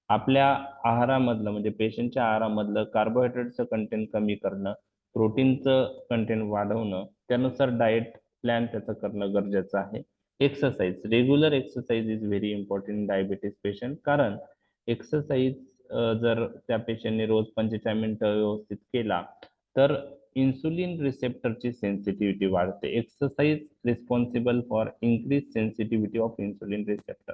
आपल्या आहारामधलं म्हणजे पेशंटच्या आहारामधलं कार्बोहायड्रेटचं कंटेंट कमी करणं, प्रोटीनचं कंटेंट वाढवणं, त्यानुसार डाएट प्लॅन त्याचं करणं गरजेचं आहे. Exercise, regular exercise is very important in diabetes patient. कारण एक्सरसाइज जर त्या पेशंटने रोज 45 मिनिटं व्यवस्थित केला तर इन्सुलिन रिसेप्टरची सेन्सिटिव्हिटी वाढते. Exercise responsible for increase sensitivity of insulin receptor.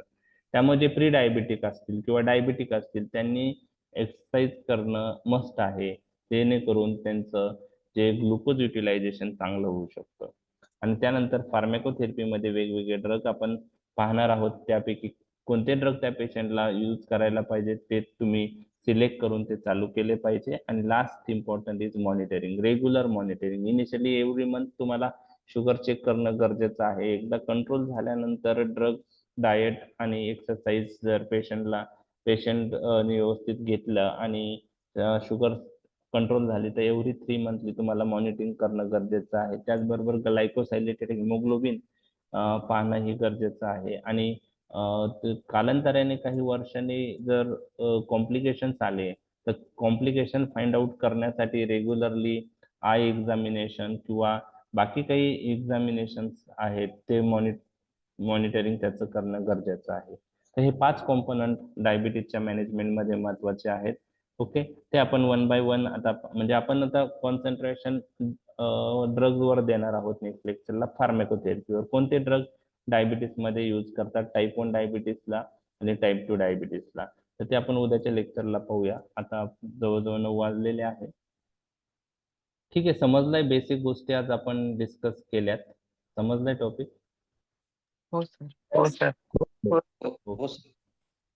त्यामुळे जे प्री डायबिटिक असतील किंवा डायबिटिक असतील त्यांनी एक्सरसाइज करणं मस्ट आहे, जेणेकरून त्यांचं जे ग्लुकोज युटिलायझेशन चांगलं होऊ शकतं. आणि त्यानंतर फार्मॅकोथेरपीमध्ये वेगवेगळे ड्रग आपण पाहणार आहोत. त्यापैकी कोणते ड्रग त्या पेशंटला यूज करायला पाहिजे ते तुम्ही सिलेक्ट करून ते चालू केले पाहिजे. आणि last important is monitoring, regular monitoring. Initially every month तुम्हाला शुगर चेक करणं गरजेचं आहे. एकदा कंट्रोल झाल्यानंतर ड्रग, डाएट आणि एक्सरसाइज जर पेशंट व्यवस्थित घेतलं आणि शुगर कंट्रोल झाली तर एव्हरी 3 मंथली तुम्हाला मॉनिटरिंग करणं गरजेचं आहे. त्याचबरोबर ग्लायकोसायलेटेड हिमोग्लोबिन पाहणं ही गरजेचं आहे. आणि कालांतराने काही वर्षांनी जर कॉम्प्लिकेशन्स आले तर कॉम्प्लिकेशन फाइंड आउट करण्यासाठी रेग्युलरली आय एक्झामिनेशन किंवा बाकी काही एक्झामिनेशन आहेत ते मॉनिटरिंग त्याचं करणं गरजेचं आहे. तर हे 5 कॉम्पोनंट डायबिटीजच्या मॅनेजमेंटमध्ये महत्वाचे आहेत. ओके, ते आपण वन बाय वन आता म्हणजे आपण आता कॉन्सन्ट्रेशन ड्रग्जवर देणार आहोत. नेक्स्ट लेक्चरला फार्मॅकोथेरपीवर. कोणते ड्रग डायबिटीस मध्ये यूज करतात टाईप 1 डायबिटीसला आणि टाईप 2 डायबिटीसला. तर ते आपण उद्याच्या लेक्चरला पाहूया. आता जवळजवळ 9 वाजलेले आहे. ठीक आहे, समजलाय बेसिक गोष्टी आज आपण डिस्कस केल्यात. समजलाय टॉपिक? हो सर. हो सर. ओके.